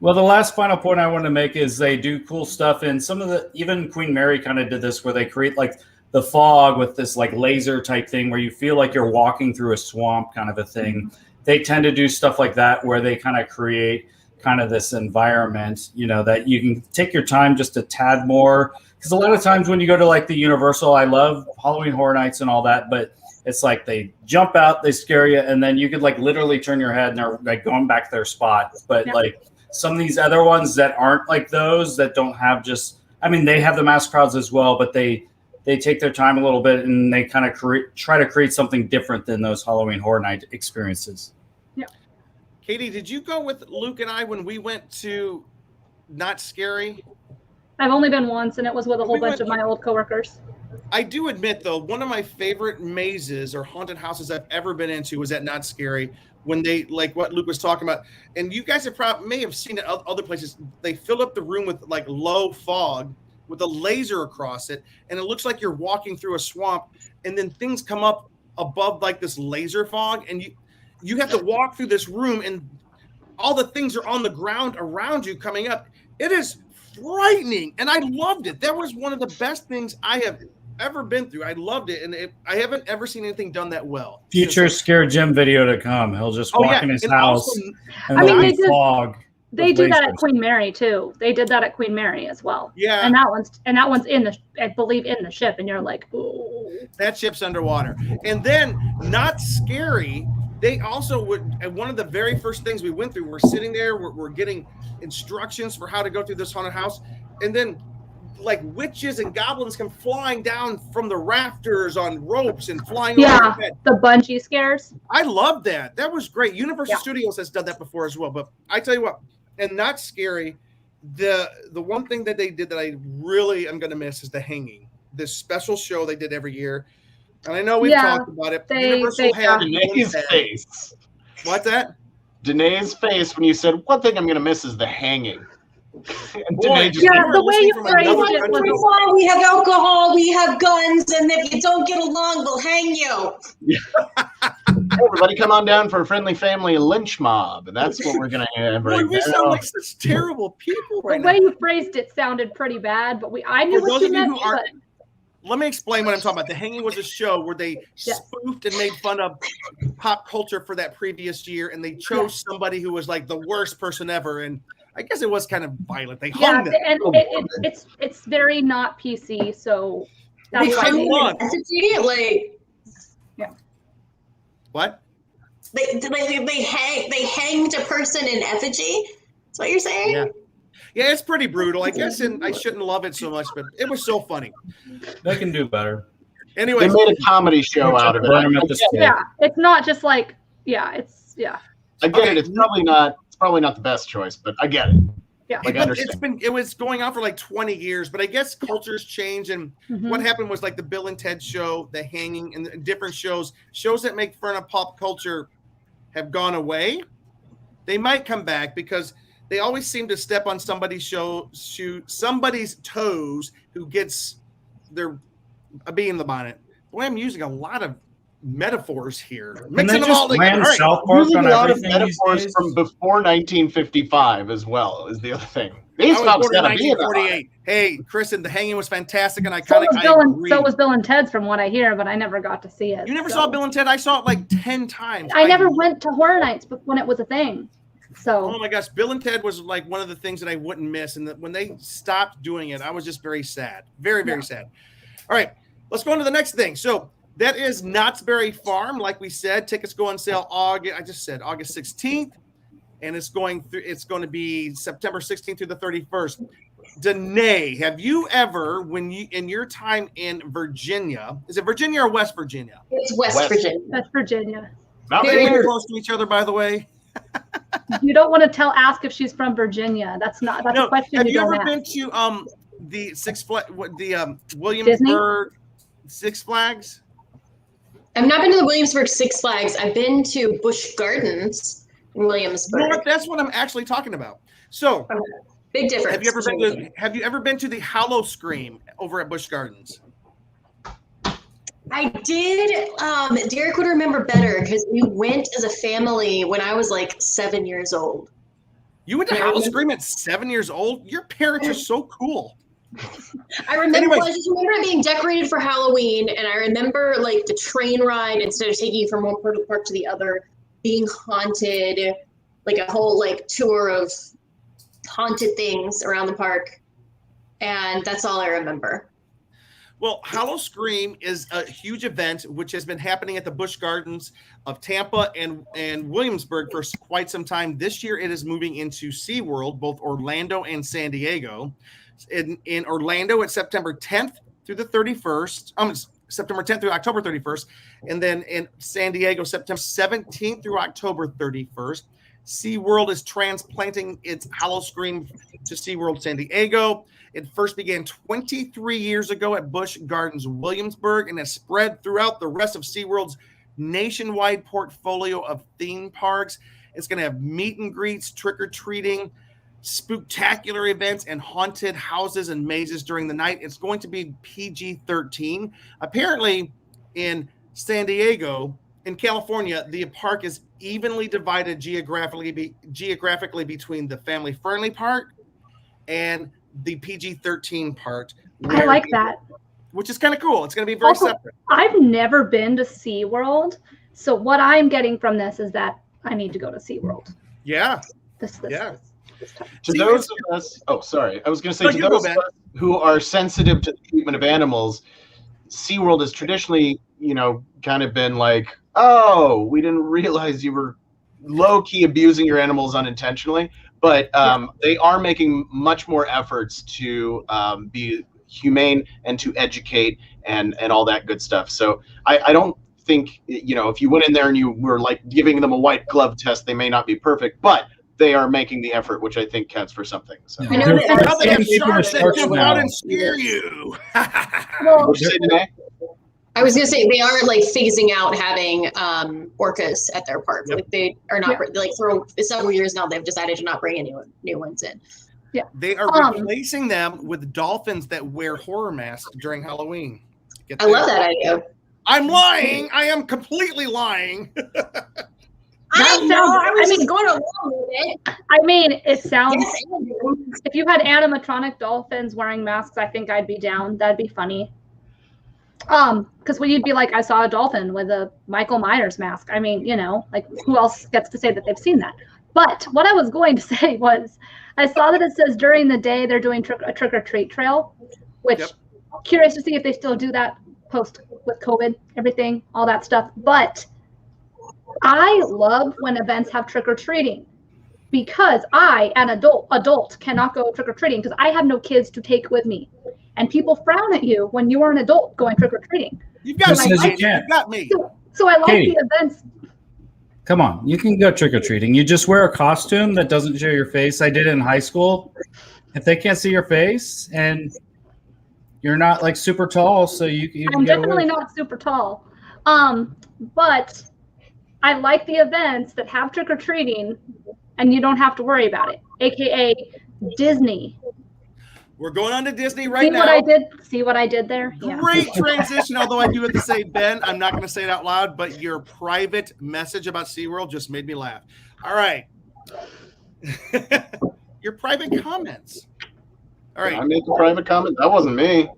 Well, the last final point I want to make is they do cool stuff, and some of the even Queen Mary kind of did this where they create like the fog with this like laser type thing where you feel like you're walking through a swamp kind of a thing. They tend to do stuff like that where they kind of create kind of this environment, you know, that you can take your time just a tad more. Because a lot of times when you go to like the Universal, I love Halloween Horror Nights and all that, but it's like they jump out, they scare you, and then you could like literally turn your head and they're like going back to their spot. But like some of these other ones that aren't like those, that don't have just, I mean, they have the mass crowds as well, but they they take their time a little bit and they kind of try to create something different than those Halloween Horror Night experiences.
Yeah.
Katie, did you go with Luke and I when we went to Not Scary?
I've only been once, and it was with a whole
We
bunch
went-
of my old coworkers.
I do admit, though, one of my favorite mazes or haunted houses I've ever been into was at Not Scary, when they, like what Luke was talking about. And you guys may have seen it other places. They fill up the room with like low fog with a laser across it, and it looks like you're walking through a swamp, and then things come up above like this laser fog, and you have to walk through this room, and all the things are on the ground around you coming up. It is frightening, and I loved it. That was one of the best things I have ever been through. I loved it, and I haven't ever seen anything done that well.
Future Scare Jim video to come. He'll just walk in his
and
house
also-
and
I mean,
there'll
they
be
did-
fog.
They
with
do that at
lasers.
Queen Mary too. They did that at Queen Mary as well.
Yeah,
And that one's in the, I believe, in the ship, and you're like, ooh.
that ship's underwater. And then Not Scary, they also would, and one of the very first things we went through, we're sitting there, we're getting instructions for how to go through this haunted house, and then like witches and goblins come flying down from the rafters on ropes and flying over
Yeah,
your head.
the bungee scares.
I love that. That was great. Universal
Yeah.
Studios has done that before as well. But I tell you what, and Not Scary, the one thing that they did that I really am going to miss is the hanging. This special show they did every year. And I know we've
Yeah,
talked about it.
they-
Universal had
Danae's face.
What's that?
Danae's face when you said, one thing I'm going to miss is the hanging. And
Boy,
Danae just
Yeah,
were
the way
listening
you
from
phrased
another
it
country.
was
We have alcohol, we have guns, and if you don't get along, we'll hang you.
everybody come on down for a friendly family lynch mob. And that's what we're going to have
Boy,
right
we sound
now.
like such terrible people
The
right
way
now.
you phrased it sounded pretty bad, but I knew
For
what
those
you
of you
meant.
who aren't-
but-
Let me explain what I'm talking about. The Hanging was a show where they
Yes.
spoofed and made fun of pop culture for that previous year, and they chose somebody who was like the worst person ever. And I guess it was kind of violent. They
Yeah,
hung them.
and it's very not PC, so that's
They
why.
hung
they-
one.
Effigy, like
What?
they hanged a person in effigy. That's what you're saying?
Yeah. Yeah, it's pretty brutal, I guess, and I shouldn't love it so much, but it was so funny.
They can do better.
Anyway,
They made a comedy show out of it.
Burn 'em at the stake.
Yeah, it's not just like I
I get it. It's probably not the best choice, but I get it.
yeah.
Like, I understand.
it was going on for like 20 years, but I guess cultures change, and
Mhm.
what happened was like the Bill and Ted show, the Hanging, and different shows that make fun of pop culture have gone away. They might come back because they always seem to step on somebody's somebody's toes who gets their a bee in the bonnet. Boy, I'm using a lot of metaphors here.
And
Mixing
they
them all
just
together.
ran
All right.
South Park
Using
on
a lot of
everything these
metaphors
days.
from before 1955 as well is the other thing. These
I was
folks
born in
got to be in the
1948. Hey, Kristen, The Hanging was fantastic and
So
iconic.
was Bill
I
and
agree.
so was Bill and Ted's, from what I hear, but I never got to see it.
You never
so.
saw Bill and Ted? I saw it like 10 times.
I never went to horror nights, but when it was a thing. So
Oh my gosh, Bill and Ted was like one of the things that I wouldn't miss. And when they stopped doing it, I was just very sad. Very, very sad. All right, let's go on to the next thing. So that is Knott's Berry Farm. Like we said, tickets go on sale August 16th. And it's going to be September 16th through the 31st. Danae, have you ever, in your time in Virginia, is it Virginia or West Virginia?
It's West
West.
Virginia.
that's Virginia.
Mount
Are they
Rainier.
close to each other, by the way?
You don't want to ask if she's from Virginia. That's a question
Have
you
you
don't
ever
ask.
been to the Williamsburg Six Flags?
I've not been to the Williamsburg Six Flags. I've been to Busch Gardens in
You know
Williamsburg.
what? That's what I'm actually talking about. So,
Big difference.
have you ever been to the Howl-O-Scream over at Busch Gardens?
I did. Derek would remember better because we went as a family when I was like 7 years old.
You went to
Yeah.
Howl-O-Scream at 7 years old? Your parents are so cool.
I remember.
Anyways.
I just remember it being decorated for Halloween, and I remember like the train ride instead of taking you from one part of the park to the other, being haunted, like a whole like tour of haunted things around the park, and that's all I remember.
Well, Howl-O-Scream is a huge event which has been happening at the Busch Gardens of Tampa and Williamsburg for quite some time. This year, it is moving into SeaWorld, both Orlando and San Diego. In Orlando, it's September 10th through the 31st. September 10th through October 31st. And then in San Diego, September 17th through October 31st. SeaWorld is transplanting its Howl-O-Scream to SeaWorld San Diego. It first began 23 years ago at Busch Gardens Williamsburg and has spread throughout the rest of SeaWorld's nationwide portfolio of theme parks. It's going to have meet and greets, trick-or-treating, spectacular events, and haunted houses and mazes during the night. It's going to be PG-13. Apparently, in San Diego, in California, the park is evenly divided geographically between the family-friendly part and the PG-13 part.
I like that.
Which is kind of cool. It's going to be very
Also,
separate.
I've never been to SeaWorld, so what I'm getting from this is that I need to go to SeaWorld.
Yeah.
This
Yeah.
time.
To those of us, I was going to say, to those of us who are sensitive to the treatment of animals, SeaWorld has traditionally, kind of been like, oh, we didn't realize you were low-key abusing your animals unintentionally. But they are making much more efforts to be humane and to educate and all that good stuff. So I don't think, if you went in there and you were like giving them a white glove test, they may not be perfect, but they are making the effort, which I think counts for something. So.
I know
Now they have sharks that
sharks
jump
now.
out and scare you.
Well,
What'd you say today?
I was gonna say they are like phasing out having orcas at their park.
Yep.
Like they are not like for several years now. They've decided to not bring any new ones in.
They are replacing them with dolphins that wear horror masks during Halloween.
I love that idea.
I'm lying. I am completely lying.
I know. I was
I mean,
just going along with it.
I mean, it sounds.
Yes, Andrew.
If you had animatronic dolphins wearing masks, I think I'd be down. That'd be funny. Because when you'd be like, I saw a dolphin with a Michael Myers mask. I mean, like who else gets to say that they've seen that? But what I was going to say was, I saw that it says during the day they're doing a trick or treat trail, which curious to see if they still do that post with COVID, everything, all that stuff. But I love when events have trick or treating because I, an adult, cannot go trick or treating because I have no kids to take with me. And people frown at you when you are an adult going trick or treating.
You've got me.
You can't.
You've got me.
So I like
Katie.
the events.
Come on, you can go trick or treating. You just wear a costume that doesn't show your face. I did it in high school. If they can't see your face and you're not like super tall, so you can
I'm
get
definitely
away.
not super tall. But I like the events that have trick or treating and you don't have to worry about it. AKA Disney.
We're going on to Disney right
See
now.
what I did? See what I did there? Yeah.
Great transition, although I do have to say, Ben, I'm not going to say it out loud, but your private message about SeaWorld just made me laugh. All right. Your private comments. All right.
I made the private comment. That wasn't me.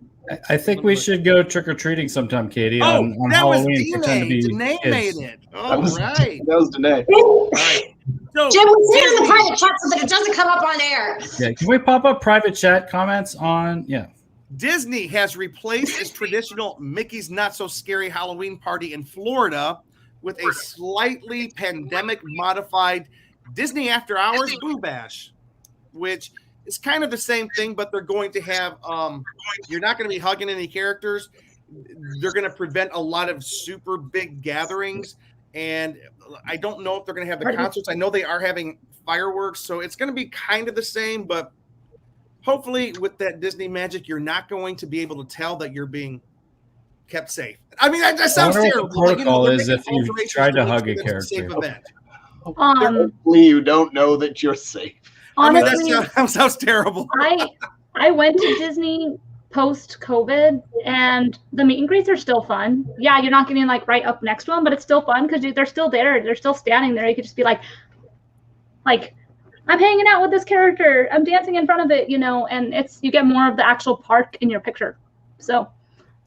I think we should go trick or treating sometime, Katie,
Oh,
on
that was
Halloween. Pretend to be
Danae. Danae
kids.
made it.
That
All
was
right.
that was Danae.
All right. So,
Jim, we say it in the
Disney.
private chat so that it doesn't come up on air.
Yeah, can we pop up private chat comments on? Yeah.
Disney has replaced its traditional Mickey's Not So Scary Halloween party in Florida with a slightly pandemic-modified Disney After Hours Boo Bash, which is kind of the same thing, but they're going to have you're not going to be hugging any characters. They're going to prevent a lot of super big gatherings, and I don't know if they're going to have the concerts. I know they are having fireworks, so it's going to be kind of the same, but hopefully with that Disney magic, you're not going to be able to tell that you're being kept safe. I mean, that sounds
I wonder
terrible.
what the protocol
they're
is
making
if you've
alterations
tried to
make
hug
sure
a
that it's safe
character.
event.
Hopefully you don't know that you're safe.
I mean,
Honestly,
that sounds terrible.
I went to Disney post COVID, and the meet and greets are still fun. Yeah, you're not getting like right up next to them, but it's still fun because they're still there. They're still standing there. You could just be like I'm hanging out with this character. I'm dancing in front of it, and you get more of the actual park in your picture. So,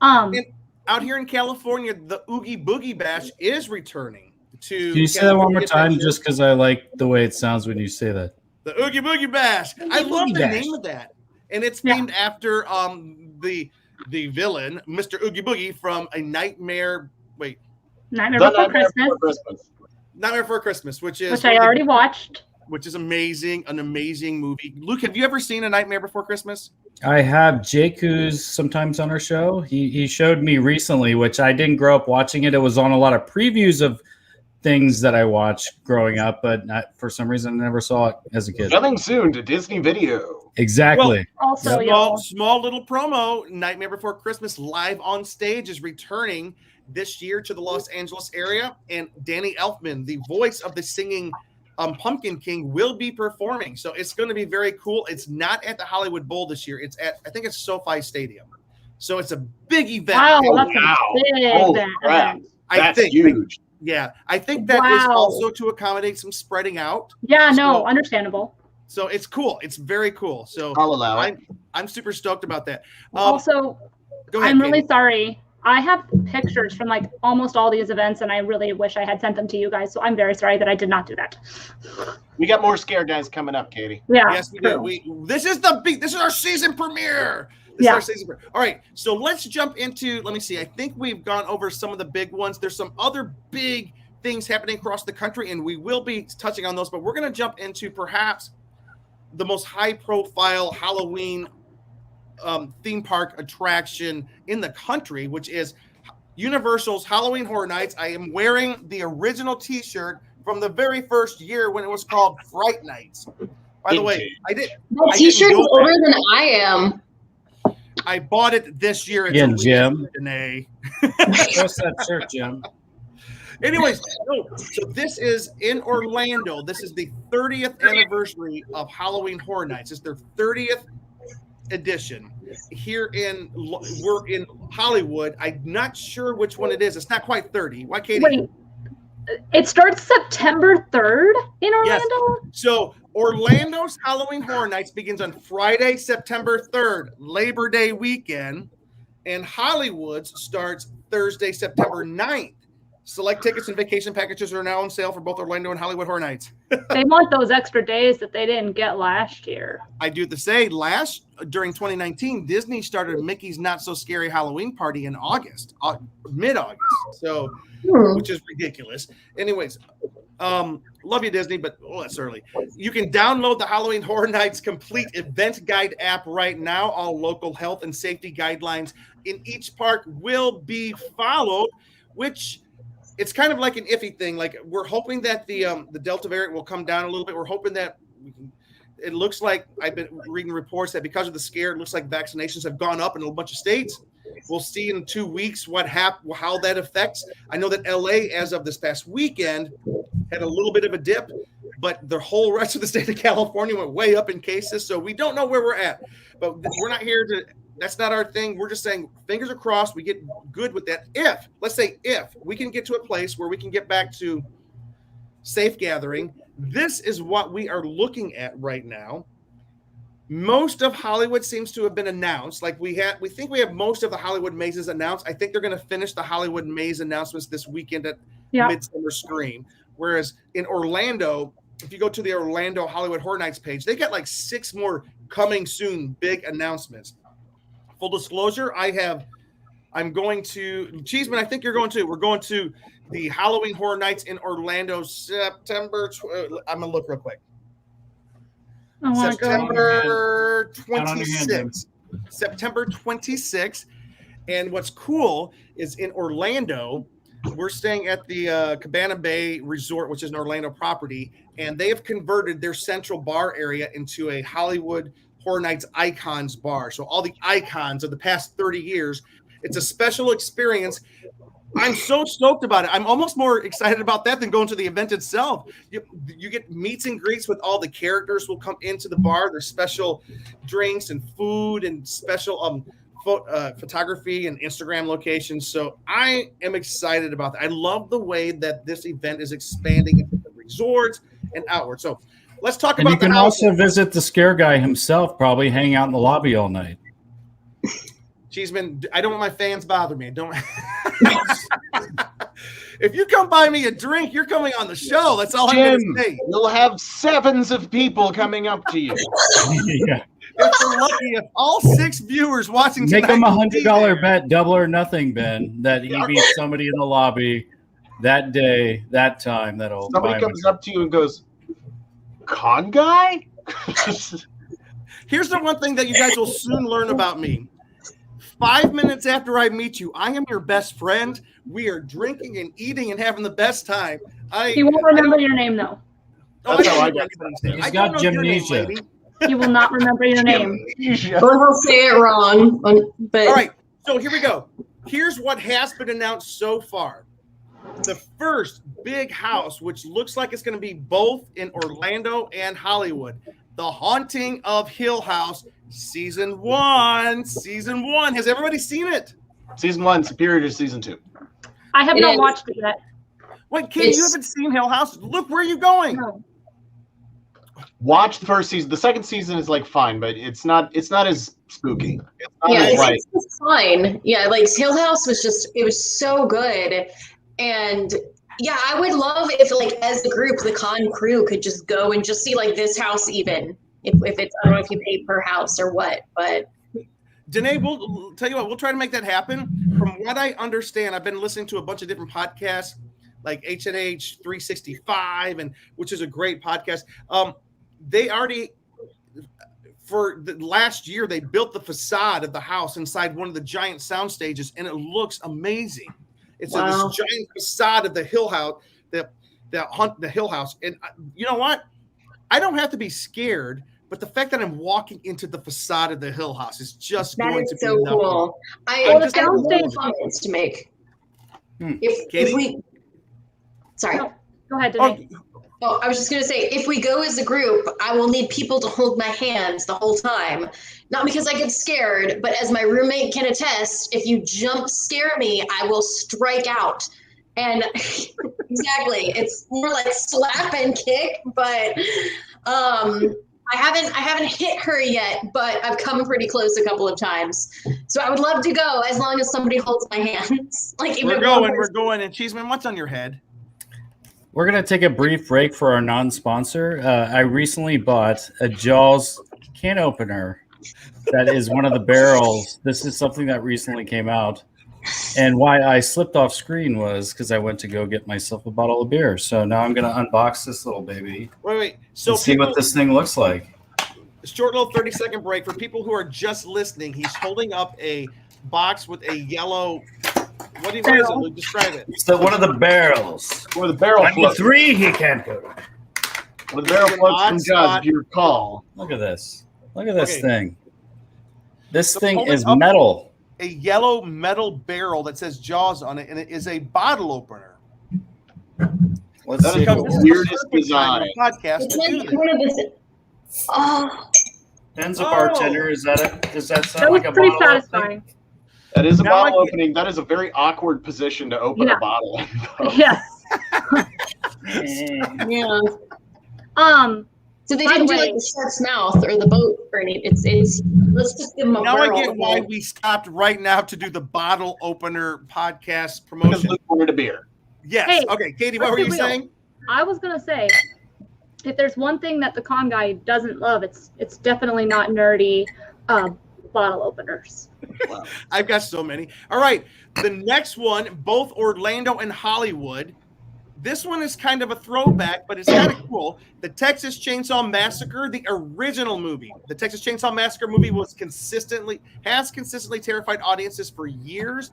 Out here in California, the Oogie Boogie Bash is returning to.
Can you say that one more time, just because I like the way it sounds when you say that?
The Oogie Boogie Bash. I love
Boogie
the
Bash.
name of that, and it's named after the villain, Mr. Oogie Boogie from A Nightmare.
Nightmare Before Christmas,
Nightmare Before Christmas, which is
which I already watched.
which is amazing, an amazing movie. Luke, have you ever seen A Nightmare Before Christmas?
I have Jake, who's sometimes on our show. He showed me recently, which I didn't grow up watching it. It was on a lot of previews of things that I watched growing up, but for some reason I never saw it as a kid.
Coming soon to Disney Video.
Exactly.
Also,
Small little promo. Nightmare Before Christmas live on stage is returning this year to the Los Angeles area, and Danny Elfman, the voice of the singing Pumpkin King, will be performing. So it's going to be very cool. It's not at the Hollywood Bowl this year. It's at, I think it's SoFi Stadium. So it's a big event.
Wow,
Oh,
that's
wow.
a big
Holy
event.
crap.
I
That's
think
huge.
Yeah, I think that is
Wow.
also to accommodate some spreading out.
Yeah, no,
So-
understandable.
So it's cool. It's very cool. So
I'll allow it.
I'm super stoked about that.
Also,
Go ahead,
I'm really
Katie.
sorry. I have pictures from like almost all these events, and I really wish I had sent them to you guys. So I'm very sorry that I did not do that.
We got more scare guys coming up, Katie.
Yeah.
Yes, we do. This is our season premiere. This is
Yeah.
our season premiere. All right, so let's jump into. Let me see. I think we've gone over some of the big ones. There's some other big things happening across the country, and we will be touching on those. But we're going to jump into perhaps the most high-profile Halloween theme park attraction in the country, which is Universal's Halloween Horror Nights. I am wearing the original T-shirt from the very first year when it was called Fright Nights. By the way,
Indeed.
I did.
That
I
T-shirt's
didn't know
older than I am.
I bought it this year. It's
Again,
a
Jim.
Renee.
What's that shirt, Jim?
Anyways, so this is in Orlando. This is the 30th anniversary of Halloween Horror Nights. It's their 30th edition. We're in Hollywood. I'm not sure which one it is. It's not quite 30. Why, Katie?
Wait, it starts September 3rd in
Yes.
Orlando?
So Orlando's Halloween Horror Nights begins on Friday, September 3rd, Labor Day weekend, and Hollywood's starts Thursday, September 9th. Select tickets and vacation packages are now on sale for both Orlando and Hollywood Horror Nights.
They want those extra days that they didn't get last year.
I do have to say, during 2019, Disney started Mickey's Not So Scary Halloween Party in August, mid-August. So, which is ridiculous. Anyways, love you, Disney, but that's early. You can download the Halloween Horror Nights complete event guide app right now. All local health and safety guidelines in each park will be followed, which it's kind of like an iffy thing. Like, we're hoping that the Delta variant will come down a little bit. We're hoping that it looks like, I've been reading reports that because of the scare, it looks like vaccinations have gone up in a bunch of states. We'll see in 2 weeks how that affects. I know that LA, as of this past weekend, had a little bit of a dip, but the whole rest of the state of California went way up in cases. So we don't know where we're at, but we're not here to. That's not our thing. We're just saying fingers are crossed. We get good with that. If we can get to a place where we can get back to safe gathering, this is what we are looking at right now. Most of Hollywood seems to have been announced. Like we think we have most of the Hollywood mazes announced. I think they're going to finish the Hollywood maze announcements this weekend at Midsummer Scream. Whereas in Orlando, if you go to the Orlando Hollywood Horror Nights page, they got like 6 more coming soon, big announcements. Full disclosure, I'm going to Cheeseman. I think you're going to. We're going to the Halloween Horror Nights in Orlando, September. I'm gonna look real quick.
Oh my God.
September
Count on your hand,
26th. September 26th. And what's cool is in Orlando, we're staying at the Cabana Bay Resort, which is an Orlando property, and they have converted their central bar area into a Hollywood Horror Nights Icons bar. So all the icons of the past 30 years, it's a special experience. I'm so stoked about it. I'm almost more excited about that than going to the event itself. You get meets and greets with all the characters will come into the bar. There's special drinks and food and special photography and Instagram locations. So I am excited about that. I love the way that this event is expanding into the resorts and outward. So let's talk
And
about
you can
the house.
also visit the scare guy himself, probably hang out in the lobby all night.
Cheeseman, I don't want my fans bother me. Don't. If you come buy me a drink, you're coming on the show. That's all I'm
Jim,
going to say.
you'll have 7s of people coming up to you.
Yeah.
If we're lucky, if all 6 viewers watching
Make
tonight
him a
can be
$100
there.
bet, double or nothing, Ben, that he meets somebody in the lobby that day, that time. That'll buy
Somebody
him
comes up to you and goes, con guy?
Here's the one thing that you guys will soon learn about me. 5 minutes after I meet you, I am your best friend. We are drinking and eating and having the best time.
He won't remember your name, though.
That's how I got
He's
I
got
don't know your name,
gymnesia.
lady.
He will not remember your name.
Or he'll say it wrong. But
All right, so here we go. Here's what has been announced so far. The first big house, which looks like it's going to be both in Orlando and Hollywood. The Haunting of Hill House, Season 1. Season 1. Has everybody seen it?
Season 1 superior to season 2.
I have
It
not
is.
watched it yet.
Wait, kid, you haven't seen Hill House? Look where you're going.
No.
Watch the first season. The second season is like fine, but it's not as spooky. It's not
yeah,
as, like,
it's fine. Yeah, like Hill House it was so good. And yeah, I would love if, like, as a group, the con crew could just go and just see, like, this house even. If it's, I don't know if you pay per house or what, but
Danae, we'll tell you what, we'll try to make that happen. From what I understand, I've been listening to a bunch of different podcasts, like H&H 365, and which is a great podcast. They already, for the last year, they built the facade of the house inside one of the giant sound stages, and it looks amazing. It's
Wow.
this giant facade of the Hill House, the Hill House. And you know what? I don't have to be scared, but the fact that I'm walking into the facade of the Hill House is just
that
going
is
to
so
be nothing.
cool. I
I'm
have
just-
more comments to make. If
Katie?
we, sorry.
No, go ahead, Danae.
Oh, I was just going to say, if we go as a group, I will need people to hold my hands the whole time. Not because I get scared, but as my roommate can attest, if you jump scare me, I will strike out. And exactly, it's more like slap and kick, but I haven't hit her yet, but I've come pretty close a couple of times. So I would love to go as long as somebody holds my hands. Like, even
We're
if
going,
one
we're
person-
going. And Cheeseman, what's on your head?
We're going to take a brief break for our non-sponsor. I recently bought a Jaws can opener that is one of the barrels. This is something that recently came out. And why I slipped off screen was because I went to go get myself a bottle of beer. So now I'm going to unbox this little baby
Wait. So
and see what this thing looks like.
short little 30-second break for people who are just listening. He's holding up a box with a yellow. What is it, Luke? Describe it.
So one of the barrels.
Where the barrel
Number
floats.
3, he can't go.
Where the barrel floats from
Odd
Jaws,
spot.
if you recall.
Look at this. Look at this
Okay.
thing. This
So
thing
hold it
is
up.
metal.
A yellow metal barrel that says Jaws on it, and it is a bottle opener.
Let's
That
see.
is
if
the
it
This
works.
is
weirdest
perfect time
design.
for a podcast
It's
to do
like
this.
one of the. Oh,
Ben's a
Oh.
bartender. Does that sound
That was
like a
pretty
bottle opening?
satisfying.
That is a
Now I
bottle
get-
opening. That is a very awkward position to open
Yeah.
a bottle.
Yes.
yeah. So they
By
didn't
the
do like
way-
the shark's mouth or the boat or anything. It's let's just give them a
Now I
barrel.
get why we stopped right now to do the bottle opener podcast
Because
promotion.
Luke wanted a beer.
Yes.
Hey,
Okay, Katie, what
let's
were
be
you
real.
saying?
I was gonna say, if there's one thing that the con guy doesn't love, it's definitely not nerdy bottle openers.
I've got so many. All right. The next one, both Orlando and Hollywood. This one is kind of a throwback, but it's kind of cool. The Texas Chainsaw Massacre, the original movie. The Texas Chainsaw Massacre movie has consistently terrified audiences for years.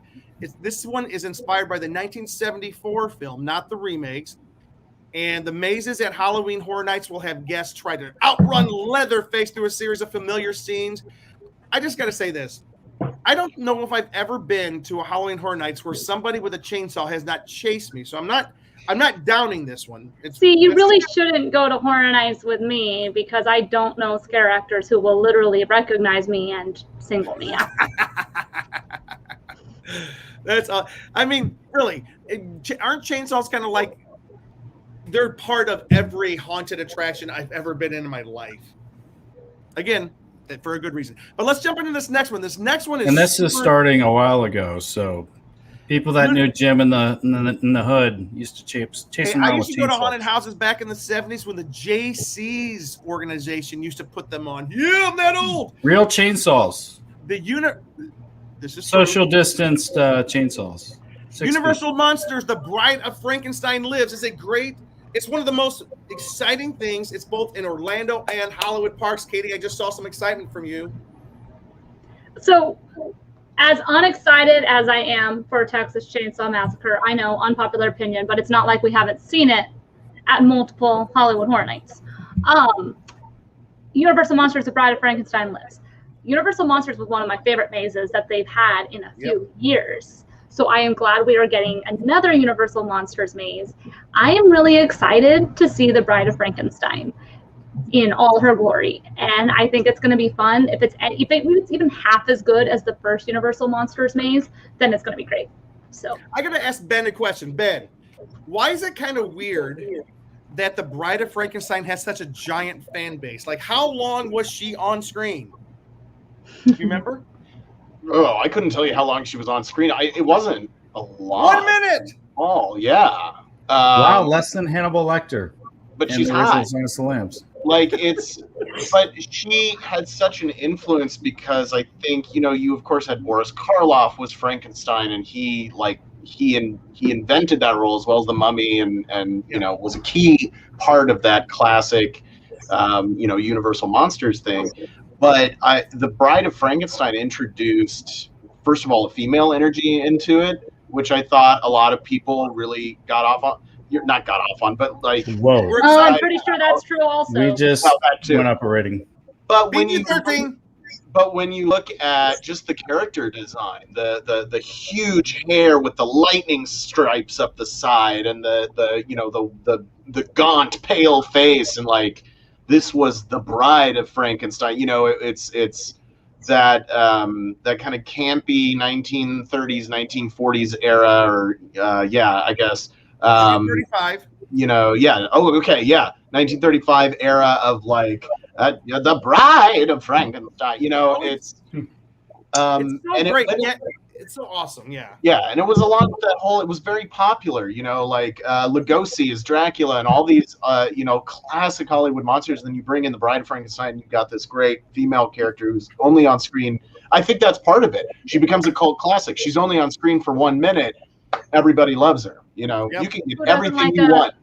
This one is inspired by the 1974 film, not the remakes. And the mazes at Halloween Horror Nights will have guests try to outrun Leatherface through a series of familiar scenes. I just got to say this. I don't know if I've ever been to a Halloween Horror Nights where somebody with a chainsaw has not chased me. So I'm not downing this one.
See, you really shouldn't go to Horror Nights with me because I don't know scare actors who will literally recognize me and single me out.
That's I mean, really, aren't chainsaws kind of like they're part of every haunted attraction I've ever been in my life? Again, for a good reason. But let's jump into this next one. This next one is
And this is
super-
starting a while ago, so people that knew Jim in the hood used to chase
Hey,
him
I
out
used
with
to go to
chainsaws.
haunted houses back in the 70s when the JC's organization used to put them on. Yeah, I'm that old.
Real chainsaws,
The This is true.
social distanced chainsaws. 6 feet.
Universal Monsters: The Bride of Frankenstein Lives is a great It's one of the most exciting things. It's both in Orlando and Hollywood Parks. Katie, I just saw some excitement from you.
So, as unexcited as I am for Texas Chainsaw Massacre, I know, unpopular opinion, but it's not like we haven't seen it at multiple Hollywood Horror Nights. Universal Monsters: The Bride of Frankenstein lives. Universal Monsters was one of my favorite mazes that they've had in a few years. So I am glad we are getting another Universal Monsters maze. I am really excited to see The Bride of Frankenstein in all her glory, and I think it's going to be fun. If it's even half as good as the first Universal Monsters maze, then it's going to be great. So
I got to ask Ben a question. Ben, why is it kind of weird that The Bride of Frankenstein has such a giant fan base? Like, how long was she on screen? Do you remember?
Oh, I couldn't tell you how long she was on screen. It wasn't a lot.
1 minute.
Oh, yeah.
Wow, less than Hannibal Lecter.
But
and
she's
the original
hot.
Silence of the Lambs.
Like but she had such an influence because I think, you of course had Boris Karloff was Frankenstein, and he invented that role as well as the Mummy, and was a key part of that classic, Universal Monsters thing. But the Bride of Frankenstein introduced, first of all, a female energy into it, which I thought a lot of people really got off on. You're not got off on, but like,
whoa,
I'm pretty sure that's true also.
we just went up a rating.
But when you look at just the character design, the huge hair with the lightning stripes up the side, and the gaunt pale face, and like, this was the Bride of Frankenstein. It's that that kind of campy 1930s, 1940s era, or I guess.
1935.
Oh, okay, yeah. 1935 era of like the Bride of Frankenstein. It's
so
and
great. It's so awesome. Yeah.
Yeah, and it was a lot of that whole. It was very popular. Like Lugosi as Dracula and all these classic Hollywood monsters. Then you bring in the Bride of Frankenstein, and you've got this great female character who's only on screen. I think that's part of it. She becomes a cult classic. She's only on screen for 1 minute. Everybody loves her. You can get everything you want.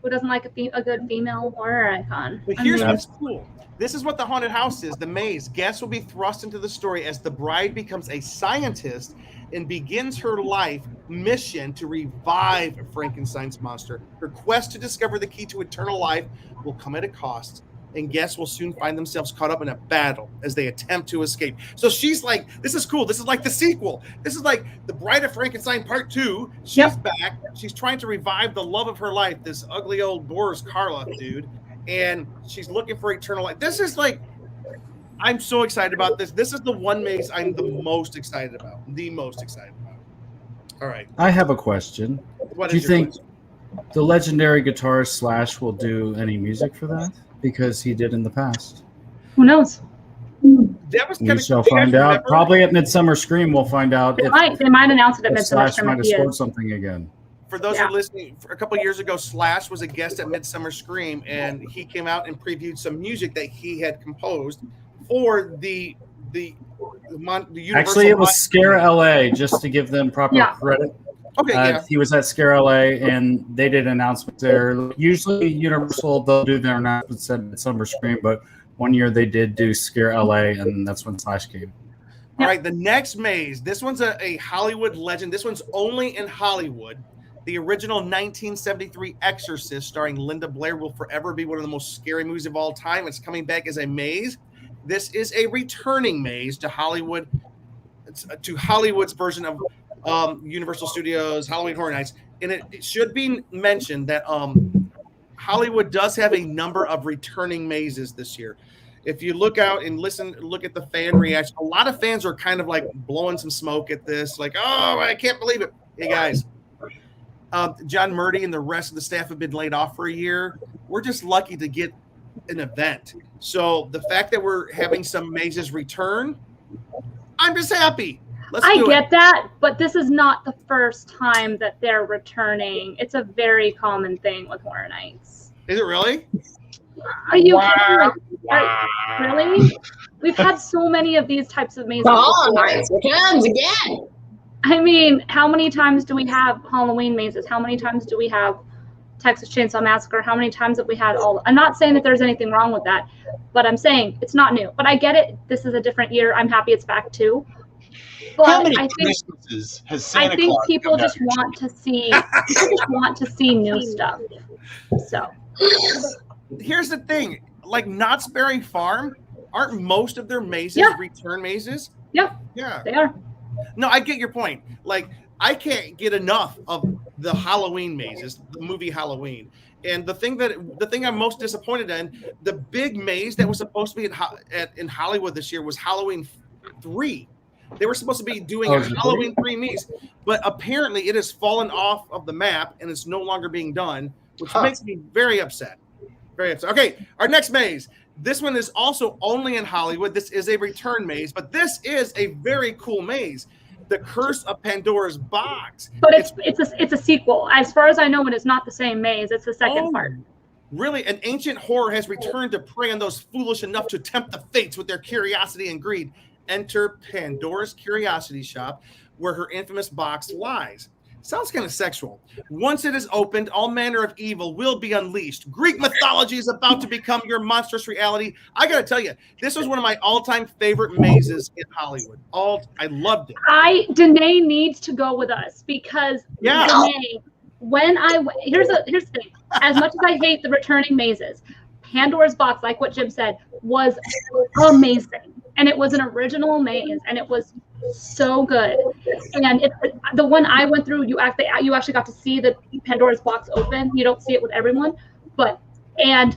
Who doesn't like a good female horror icon?
But here's what's cool. This is what the haunted house is, the maze. Guests will be thrust into the story as the bride becomes a scientist and begins her life mission to revive Frankenstein's monster. Her quest to discover the key to eternal life will come at a cost, and guests will soon find themselves caught up in a battle as they attempt to escape. So she's like, this is cool. This is like the sequel. This is like the Bride of Frankenstein Part 2. She's back. She's trying to revive the love of her life, this ugly old Boris Karloff dude. And she's looking for eternal life. This is like, I'm so excited about this. This is the one maze I'm the most excited about. The most excited about. All right.
I have a question. Do you think the legendary guitarist Slash will do any music for that? Because he did in the past.
Who knows?
That was
We shall find out. Probably at Midsummer Scream, we'll find out.
They might announce it at Midsummer
Slash
Scream.
might have scored something again.
For those who are listening, a couple of years ago, Slash was a guest at Midsummer Scream, and he came out and previewed some music that he had composed for the Universal.
Actually, it was Scare LA, just to give them proper credit.
Okay,
He was at Scare LA, and they did announcements there. Usually, Universal, they'll do their announcements at Midsummer Scream, but one year they did do Scare LA, and that's when Slash came.
All right, the next maze. This one's a Hollywood legend. This one's only in Hollywood. The original 1973 Exorcist, starring Linda Blair, will forever be one of the most scary movies of all time. It's coming back as a maze. This is a returning maze to Hollywood, to Hollywood's version of Universal Studios Halloween Horror Nights. And it should be mentioned that Hollywood does have a number of returning mazes this year. If you look out and look at the fan reaction, a lot of fans are kind of like blowing some smoke at this, like, oh, I can't believe it. Hey, guys. John Murdy and the rest of the staff have been laid off for a year. We're just lucky to get an event. So the fact that we're having some mazes return, I'm just happy.
I get that, but this is not the first time that they're returning. It's a very common thing with Horror Nights.
Is it really?
Are you kidding? Really? We've had so many of these types of mazes.
Horror Nights returns again.
I mean, how many times do we have Halloween mazes? How many times do we have Texas Chainsaw Massacre. How many times have we had all? I'm not saying that there's anything wrong with that, but I'm saying it's not new. But I get it. This is a different year. I'm happy it's back too. But
How many
I think
Christmases has Santa
I think
Claus
people
come down
just
your
want to see new stuff. So
Here's the thing, like Knott's Berry Farm, aren't most of their mazes
Yeah.
return mazes?
yeah,
Yeah.
they are.
No, I get your point. Like, I can't get enough of the Halloween mazes, the movie Halloween. And the thing I'm most disappointed in, the big maze that was supposed to be in Hollywood this year was Halloween 3. They were supposed to be doing a Halloween 3 maze, but apparently it has fallen off of the map and it's no longer being done, which makes me very upset. Very upset. Okay, our next maze. This one is also only in Hollywood. This is a return maze, but this is a very cool maze. The Curse of Pandora's Box.
But it's a sequel. As far as I know, it is not the same maze. It's the second part.
Really, an ancient horror has returned to prey on those foolish enough to tempt the fates with their curiosity and greed. Enter Pandora's Curiosity Shop, where her infamous box lies. Sounds kind of sexual. Once it is opened, all manner of evil will be unleashed. Greek mythology is about to become your monstrous reality. I got to tell you, this was one of my all-time favorite mazes in Hollywood. I loved it.
Danae needs to go with us because Danae, here's the thing. As much as I hate the returning mazes, Pandora's Box, like what Jim said, was amazing. And it was an original maze, and it was so good. And the one I went through, you actually got to see the Pandora's Box open. You don't see it with everyone, and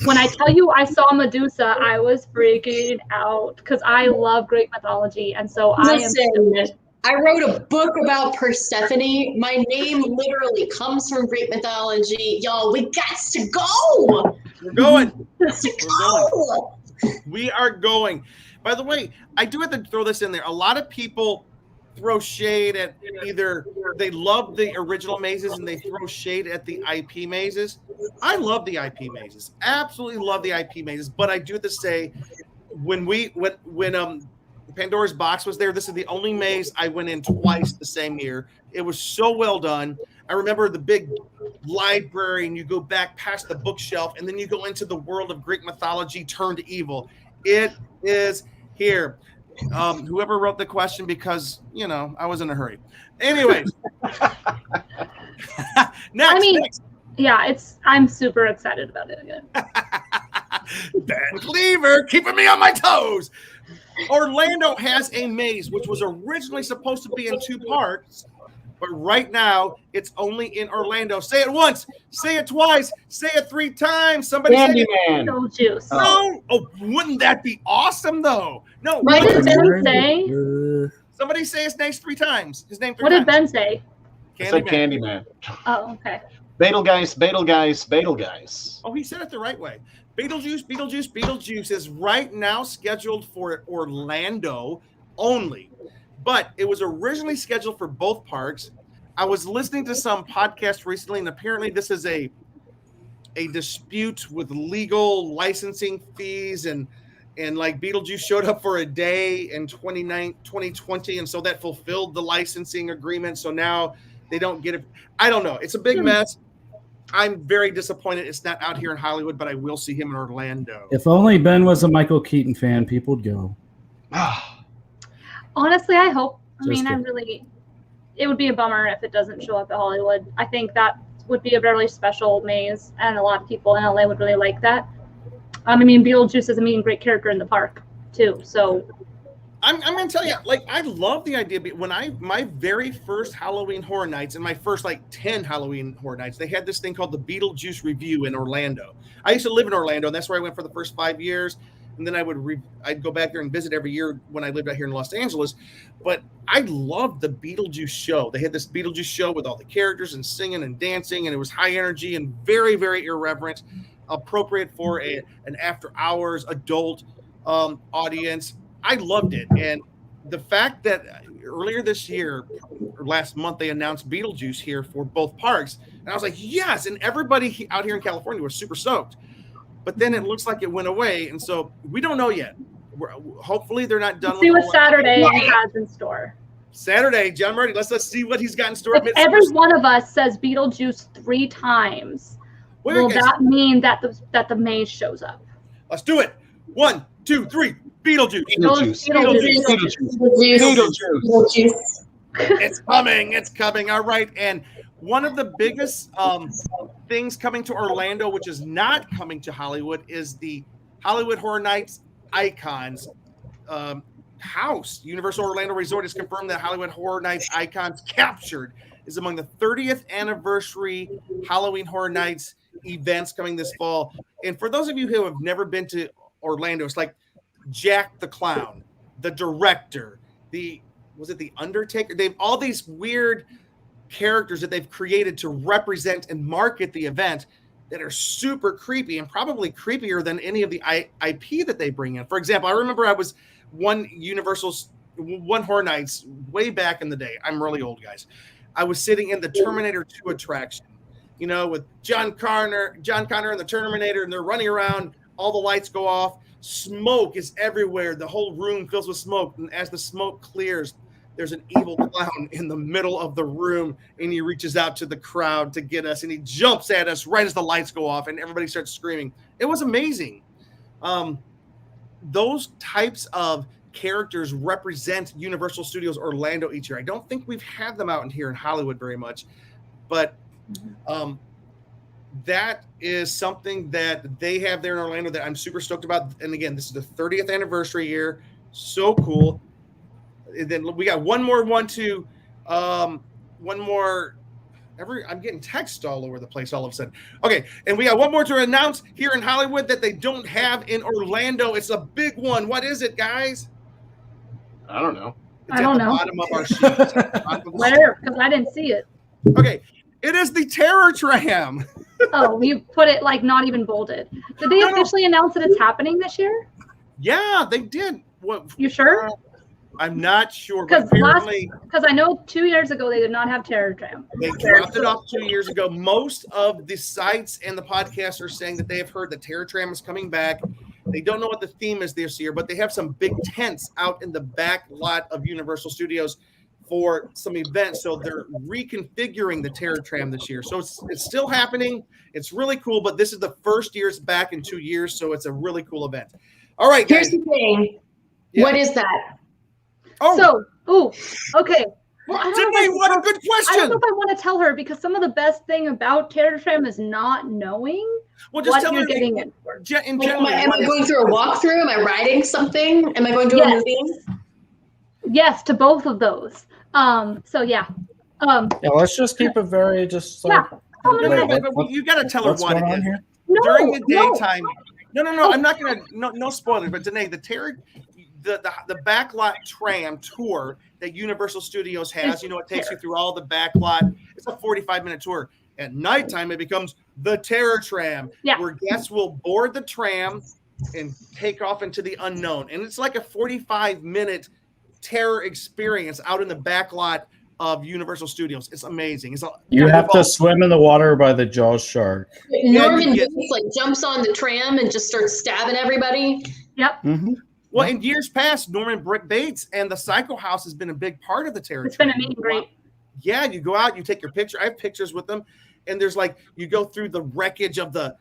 when I tell you I saw Medusa, I was freaking out because I love Greek mythology, and so
I wrote a book about Persephone. My name literally comes from Greek mythology. Y'all, we got to go.
We're going.
Let's go.
We are going. By the way, I do have to throw this in there. A lot of people throw shade at either they love the original mazes and they throw shade at the IP mazes. I love the IP mazes. Absolutely love the IP mazes. But I do have to say, when Pandora's Box was there, this is the only maze I went in twice the same year. It was so well done. I remember the big library, and you go back past the bookshelf, and then you go into the world of Greek mythology turned evil. It is here. Whoever wrote the question, because I was in a hurry. Anyways, next.
Yeah, I'm super excited about it again.
Ben Cleaver keeping me on my toes. Orlando has a maze which was originally supposed to be in 2 parts, but right now it's only in Orlando. Say it once, say it twice, say it 3 times. Somebody say it.
Beetlejuice.
No, wouldn't that be awesome though? No.
What did Ben say?
Somebody say his name 3 times. His name 3
What
times.
did Ben say?
I said Candyman.
Oh, okay.
Betelgeuse.
Oh, he said it the right way. Beetlejuice is right now scheduled for Orlando only, but it was originally scheduled for both parks. I was listening to some podcast recently, and apparently this is a dispute with legal licensing fees, and like Beetlejuice showed up for a day in 2020, and so that fulfilled the licensing agreement. So now they don't get it. I don't know. It's a big mess. I'm very disappointed it's not out here in Hollywood, but I will see him in Orlando.
If only Ben was a Michael Keaton fan, people would go.
Honestly, I hope. It would be a bummer if it doesn't show up at Hollywood. I think that would be a very special maze, and a lot of people in LA would really like that. Beetlejuice is a mean great character in the park too. So
I'm going to tell you, I love the idea. When my very first Halloween Horror Nights and my first 10 Halloween Horror Nights, they had this thing called the Beetlejuice Review in Orlando. I used to live in Orlando, and that's where I went for the first 5 years. And then I'd go back there and visit every year when I lived out here in Los Angeles. But I loved the Beetlejuice show. They had this Beetlejuice show with all the characters and singing and dancing, and it was high energy and very, very irreverent, appropriate for an after hours adult audience. I loved it. And the fact that earlier this year or last month, they announced Beetlejuice here for both parks. And I was like, yes. And everybody out here in California was super stoked. But then it looks like it went away. And so we don't know yet. Hopefully they're not done.
See what Saturday has in store.
Saturday, John Murray. Let's see what he's got in store.
If every one of us says Beetlejuice 3 times, will that mean that the maze shows up?
Let's do it. 1, 2, 3. Beetlejuice.
Beetlejuice.
It's coming. It's coming. All right. And one of the biggest things coming to Orlando, which is not coming to Hollywood, is the Hollywood Horror Nights Icons house. Universal Orlando Resort has confirmed that Hollywood Horror Nights Icons Captured is among the 30th anniversary Halloween Horror Nights events coming this fall. And for those of you who have never been to Orlando, it's like Jack the Clown, the director, was it the Undertaker? They've all these weird characters that they've created to represent and market the event that are super creepy and probably creepier than any of the IP that they bring in. For example, I remember I was one Horror Nights way back in the day. I'm really old, guys. I was sitting in the Terminator 2 attraction, with John Connor and the Terminator, and they're running around. All the lights go off. Smoke is everywhere. The whole room fills with smoke. And as the smoke clears, there's an evil clown in the middle of the room, and he reaches out to the crowd to get us, and he jumps at us right as the lights go off, and everybody starts screaming. It was amazing. Those types of characters represent Universal Studios Orlando each year. I don't think we've had them out here in Hollywood very much, but that is something that they have there in Orlando that I'm super stoked about. And again, this is the 30th anniversary year. So cool. And then we got one more. I'm getting text all over the place all of a sudden. Okay, and we got one more to announce here in Hollywood that they don't have in Orlando. It's a big one. What is it, guys?
I don't know.
It's at the bottom of our sheet.
Where? Because I didn't see it.
Okay, it is the Terror Tram.
Oh, you put it like not even bolded. Did they officially announce that it's happening this year?
Yeah, they did. What?
You sure?
I'm not sure, but apparently,
because I know 2 years ago they did not have Terror Tram.
They dropped it off 2 years ago. Most of the sites and the podcasts are saying that they have heard that Terror Tram is coming back. They don't know what the theme is this year, but they have some big tents out in the back lot of Universal Studios for some events. So they're reconfiguring the Terror Tram this year. So it's still happening. It's really cool, but this is the first year it's back in 2 years, so it's a really cool event. All right, guys.
Here's the thing. Yeah. What is that?
Oh. Okay. Well,
Sydney, what a good question.
I don't know if I want to tell her, because some of the best thing about Terror Tram is not knowing
just
what you're getting in for.
Am I going through a walkthrough? Am I riding something? Am I going to a movie?
Yes, to both of those. So yeah.
Let's just keep it very
you got to tell her what it is. During the daytime. No. I'm not going to. No spoilers. But Danae, the backlot tram tour that Universal Studios has, it takes you through all the backlot. It's a 45-minute tour. At nighttime, it becomes the Terror Tram, where guests will board the tram and take off into the unknown. And it's like a 45-minute terror experience out in the backlot of Universal Studios. It's amazing.
You have to swim in the water by the Jaws shark.
Norman Bates jumps on the tram and just starts stabbing everybody.
Yep.
Mm-hmm.
Well, in years past, Norman Bates and the Psycho House has been a big part of the Terror Tram.
It's been a meet and great.
Yeah, you go out, you take your picture. I have pictures with them, and there's you go through the wreckage of the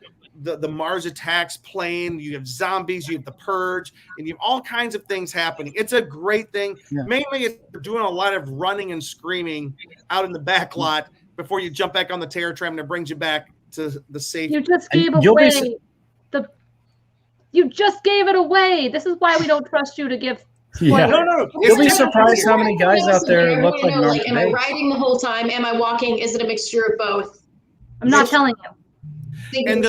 Mars Attacks plane. You have zombies, you have the Purge, and you have all kinds of things happening. It's a great thing. Yeah. Mainly, it's doing a lot of running and screaming out in the back lot before you jump back on the Terror Tram, and it brings you back to the safe.
You just gave away You just gave it away. This is why we don't trust you to give.
Yeah. No. You'll be surprised how many guys out there look like Norman Bates.
Am I riding the whole time? Am I walking? Is it a mixture of both?
I'm not telling you.
And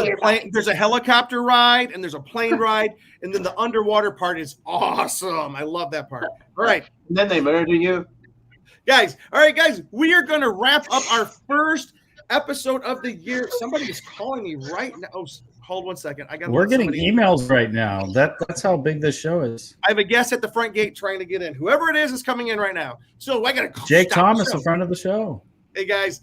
there's a helicopter ride, and there's a plane ride, and then the underwater part is awesome. I love that part. All right.
And then they murder you.
Guys, we are going to wrap up our first episode of the year. Somebody is calling me right now. Oh, hold 1 second.
We're getting emails right now. That's how big this show is.
I have a guest at the front gate trying to get in. Whoever it is coming in right now. So I got to call
Jake Thomas, the front of the show.
Hey, guys.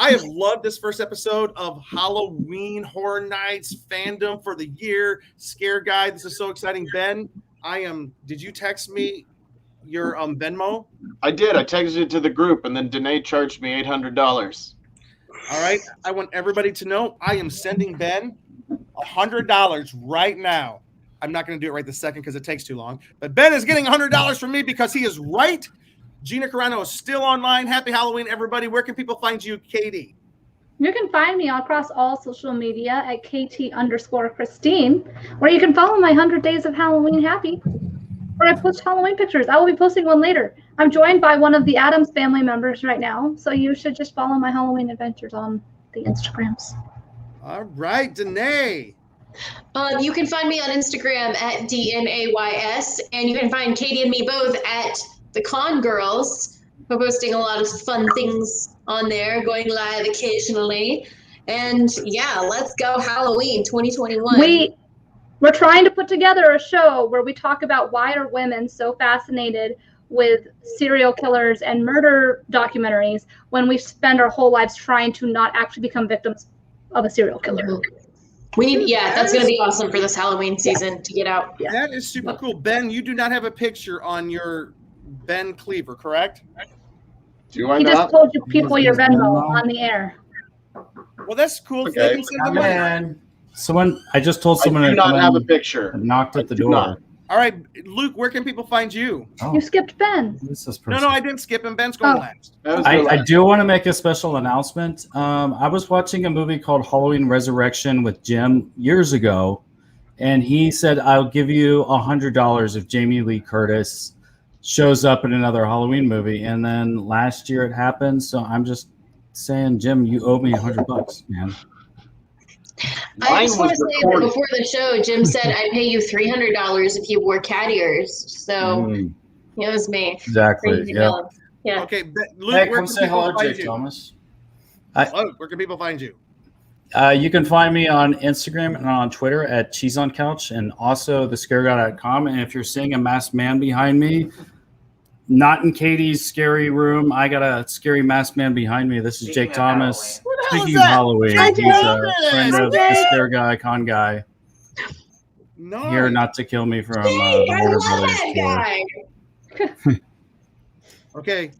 I have loved this first episode of Halloween Horror Nights fandom for the year. Scare Guy. This is so exciting. Ben, did you text me your Venmo?
I did. I texted it to the group, and then Danae charged me $800.
All right. I want everybody to know I am sending Ben $100 right now. I'm not going to do it right this second because it takes too long. But Ben is getting $100 from me because he is right. Gina Carano is still online. Happy Halloween, everybody. Where can people find you, Katie?
You can find me across all social media at KT_Christine, where you can follow my 100 Days of Halloween Happy, where I post Halloween pictures. I will be posting one later. I'm joined by one of the Addams family members right now, so you should just follow my Halloween adventures on the Instagrams.
All right, Danae.
You can find me on Instagram at DNAYS, and you can find Katie and me both at The Con Girls. We're posting a lot of fun things on there, going live occasionally. And yeah, let's go Halloween 2021.
We're trying to put together a show where we talk about why are women so fascinated with serial killers and murder documentaries when we spend our whole lives trying to not actually become victims of a serial killer.
That's going to be awesome for this Halloween season to get out.
Yeah.
That is super cool. Ben, you do not have a picture on your Ben Cleaver, correct?
Do I
He
not?
just told you people your Venmo on the air.
Well, that's cool.
Okay.
They can send the money.
I just told someone
I do
to
not
come
have a
in
picture.
and knocked at the
do
door.
not.
All right, Luke, where can people find you?
Oh,
You skipped Ben.
who's this
No,
person?
I didn't skip him. Ben's going
Oh.
last.
That was
I
the
do want to make a special announcement. I was watching a movie called Halloween Resurrection with Jim years ago, and he said, I'll give you $100 if Jamie Lee Curtis shows up in another Halloween movie. And then last year it happened, so I'm just saying, Jim, you owe me $100, man.
I
Mine
just want to
was
say that
recorded.
before the show, Jim said I'd pay you $300 if you wore cat ears. So it was me.
Exactly. Yeah.
Yeah.
Okay, Luke,
Hey,
where
come
can
say
people
hello,
find
Jake
you?
Thomas.
Luke, where can people find you?
You can find me on Instagram and on Twitter at cheeseoncouch and also thescareguy.com. And if you're seeing a masked man behind me, not in Katie's scary room, I got a scary masked man behind me. This is Jake Thomas. Speaking of Halloween,
Jake
he's a
Thomas!
friend of the Scare Guy, Con Guy.
No.
Here not to kill me from
Hey,
the
I
Warner
love
Brothers
that
tour.
guy.
Okay.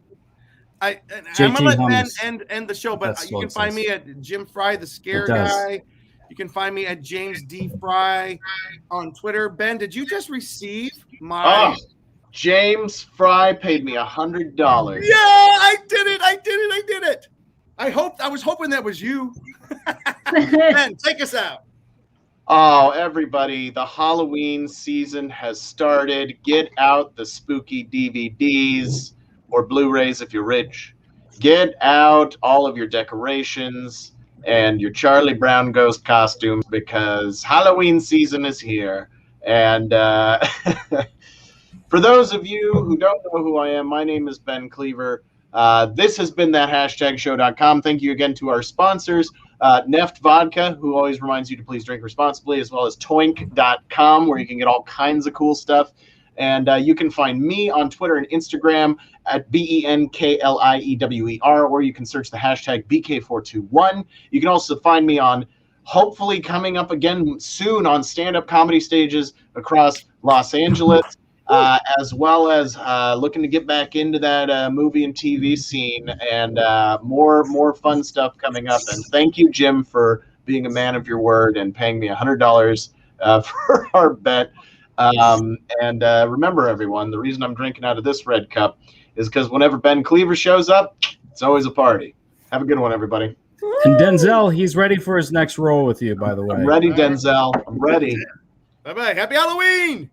I'm
JT
gonna let Ben
Hummus.
end the show, but
That's
you
what
can
it
find
says.
me at Jim Fry, the Scare
It does.
Guy. You can find me at James D Fry on Twitter. Ben, did you just receive my?
Oh, James Fry paid me $100.
Yeah, I did it. I was hoping that was you. Ben, take us out.
Oh, everybody, the Halloween season has started. Get out the spooky DVDs or Blu-rays if you're rich. Get out all of your decorations and your Charlie Brown ghost costumes because Halloween season is here. And for those of you who don't know who I am, my name is Ben Cleaver. This has been that #show.com. Thank you again to our sponsors, Neft Vodka, who always reminds you to please drink responsibly, as well as toink.com, where you can get all kinds of cool stuff. And you can find me on Twitter and Instagram at BENKLIEWER, or you can search the hashtag BK421. You can also find me on, hopefully coming up again soon, on stand-up comedy stages across Los Angeles. As well as looking to get back into that movie and TV scene, and more fun stuff coming up. And thank you, Jim, for being a man of your word and paying me $100 for our bet. And remember, everyone, the reason I'm drinking out of this red cup is because whenever Ben Cleaver shows up, it's always a party. Have a good one, everybody.
And Denzel, he's ready for his next role with you, by the way.
I'm ready, Denzel. I'm ready.
Bye-bye. Happy Halloween.